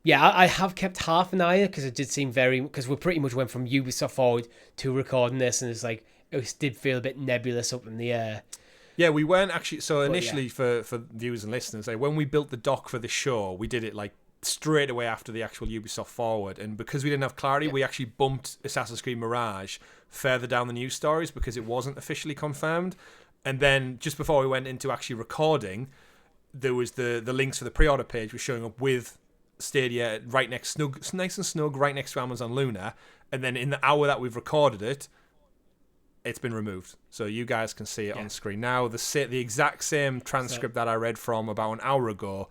B: Yeah, I have kept half an eye because it did seem because we pretty much went from Ubisoft Forward to recording this, and it's like it did feel a bit nebulous up in the air.
A: Yeah, we weren't actually. So initially, for viewers and listeners, when we built the doc for the show, we did it like straight away after the actual Ubisoft Forward, and because we didn't have clarity, we actually bumped Assassin's Creed Mirage further down the news stories because it wasn't officially confirmed. And then just before we went into actually recording, there was the links for the pre-order page was showing up with Stadia right next, nice and snug, right next to Amazon Luna. And then in the hour that we've recorded it, it's been removed, so you guys can see it on screen now. The exact same transcript that I read from about an hour ago.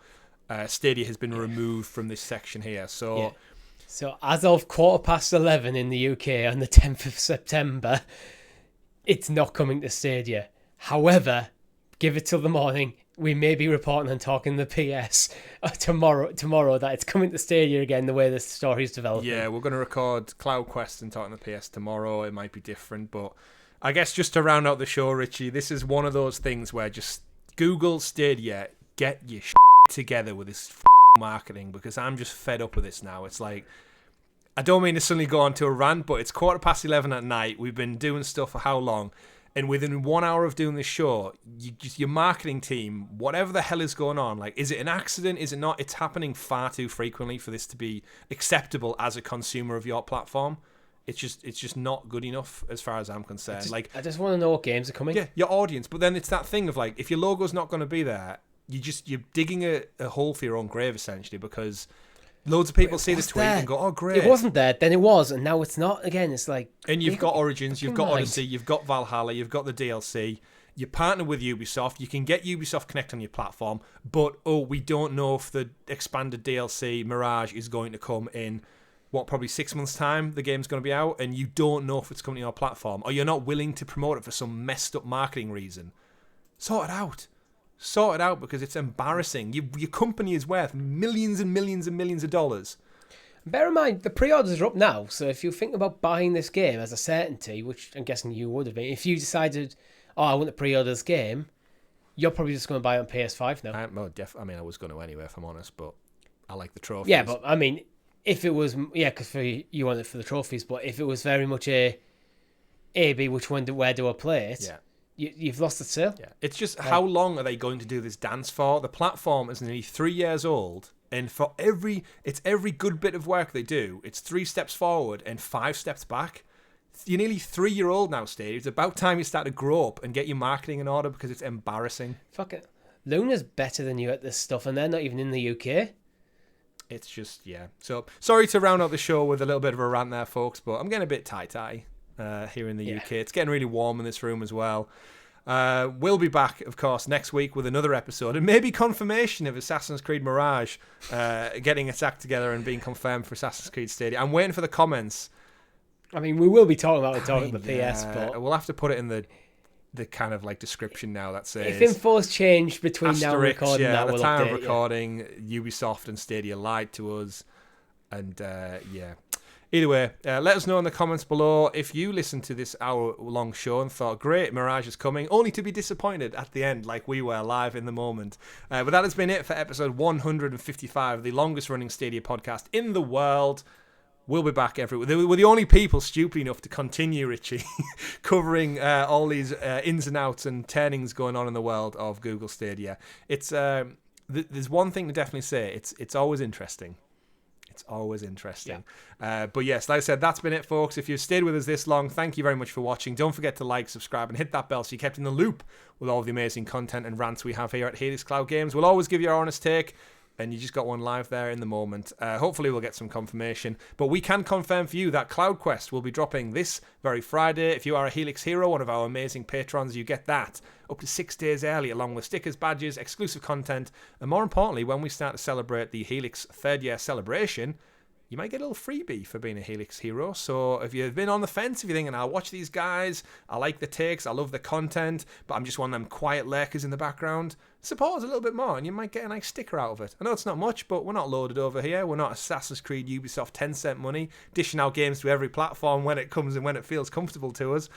A: Stadia has been removed from this section here. So
B: as of 11:15 in the UK on the 10th of September, it's not coming to Stadia. However, give it till the morning, we may be reporting and talking the PS tomorrow that it's coming to Stadia again, the way the story's developing.
A: Yeah, we're going to record Cloud Quest and talking the PS tomorrow. It might be different, but I guess just to round out the show, Richie, this is one of those things where just Google Stadia, get your together with this marketing, because I'm just fed up with this now. It's like, I don't mean to suddenly go on to a rant, but it's 11:15 at night. We've been doing stuff for how long? And within 1 hour of doing this show, your marketing team, whatever the hell is going on, like, is it an accident? Is it not? It's happening far too frequently for this to be acceptable as a consumer of your platform. It's just not good enough as far as I'm concerned.
B: I just want to know what games are coming.
A: Yeah, your audience. But then it's that thing of like, if your logo's not going to be there, you're digging a hole for your own grave essentially, because loads of people see the tweet and go, "Oh, great!"
B: It wasn't there, then it was, and now it's not again. It's like,
A: and you've got Origins, you've got Odyssey, you've got Valhalla, you've got the DLC. You partner with Ubisoft. You can get Ubisoft Connect on your platform, but we don't know if the expanded DLC Mirage is going to come in. Probably 6 months' time, the game's going to be out, and you don't know if it's coming to your platform, or you're not willing to promote it for some messed up marketing reason. Sort it out. Sort it out, because it's embarrassing. Your company is worth millions and millions and millions of dollars.
B: Bear in mind, the pre-orders are up now, so if you think about buying this game as a certainty, which I'm guessing you would have been, if you decided, I want to pre-order this game, you're probably just going to buy it on PS5 now.
A: I was going to anyway, if I'm honest, but I like the trophies.
B: Yeah, but I mean, if it was, because you want it for the trophies, but if it was very much A, B, where do I play it?
A: Yeah.
B: You've lost the sale.
A: Yeah. It's just, how long are they going to do this dance for? The platform is nearly 3 years old, and for every good bit of work they do, it's 3 steps forward and 5 steps back. You're nearly 3 year old now, Steve. It's about time you start to grow up and get your marketing in order, because it's embarrassing.
B: Fuck it. Luna's better than you at this stuff, and they're not even in the UK.
A: It's just, yeah. So, sorry to round out the show with a little bit of a rant there, folks, but I'm getting a bit tie-tie here in the UK. It's getting really warm in this room as well. We'll be back, of course, next week with another episode, and maybe confirmation of Assassin's Creed Mirage getting its act together and being confirmed for Assassin's Creed Stadia. I'm waiting for the comments.
B: I mean, we will be talking about the PS, but
A: we'll have to put it in the kind of like description now that says,
B: if info's changed between now and recording,
A: at the time
B: of
A: recording, Ubisoft and Stadia lied to us, and either way, let us know in the comments below if you listened to this hour-long show and thought, great, Mirage is coming, only to be disappointed at the end like we were live in the moment. But that has been it for episode 155, the longest-running Stadia podcast in the world. We'll be back every week. We're the only people stupid enough to continue, Richie, covering all these ins and outs and turnings going on in the world of Google Stadia. It's there's one thing to definitely say. It's always interesting. It's always interesting. Yeah. But yes, like I said, that's been it, folks. If you've stayed with us this long, thank you very much for watching. Don't forget to like, subscribe, and hit that bell so you're kept in the loop with all the amazing content and rants we have here at Helix Cloud Games. We'll always give you our honest take, and you just got one live there in the moment. Hopefully we'll get some confirmation. But we can confirm for you that Cloud Quest will be dropping this very Friday. If you are a Helix hero, one of our amazing patrons, you get that up to 6 days early, along with stickers, badges, exclusive content, and more importantly, when we start to celebrate the Helix third year celebration, you might get a little freebie for being a Helix hero. So if you've been on the fence, if you're thinking, I'll watch these guys, I like the takes, I love the content, but I'm just one of them quiet lurkers in the background, support us a little bit more and you might get a nice sticker out of it. I know it's not much, but we're not loaded over here. We're not Assassin's Creed, Ubisoft 10-cent money, dishing out games to every platform when it comes and when it feels comfortable to us.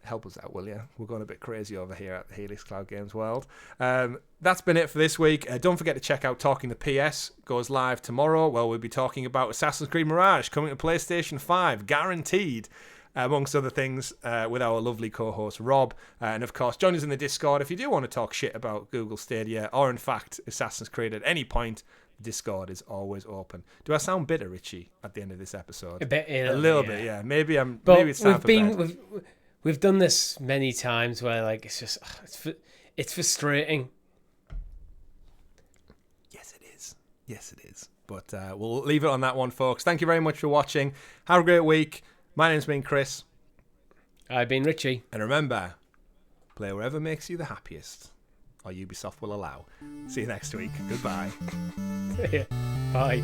A: Help us out, will you? We're going a bit crazy over here at the Helix Cloud Games world. That's been it for this week. Don't forget to check out Talking the PS. Goes live tomorrow. Well, we'll be talking about Assassin's Creed Mirage coming to PlayStation 5, guaranteed, amongst other things, with our lovely co-host Rob. And of course, join us in the Discord if you do want to talk shit about Google Stadia or, in fact, Assassin's Creed at any point. Discord is always open. Do I sound bitter, Richie, at the end of this episode? A little bit, yeah. Maybe it's time for bed.
B: We've done this many times where, like, it's just it's frustrating.
A: Yes, it is. But we'll leave it on that one, folks. Thank you very much for watching. Have a great week. My name's been Chris.
B: I've been Richie.
A: And remember, play wherever makes you the happiest, or Ubisoft will allow. See you next week. Goodbye.
B: Bye.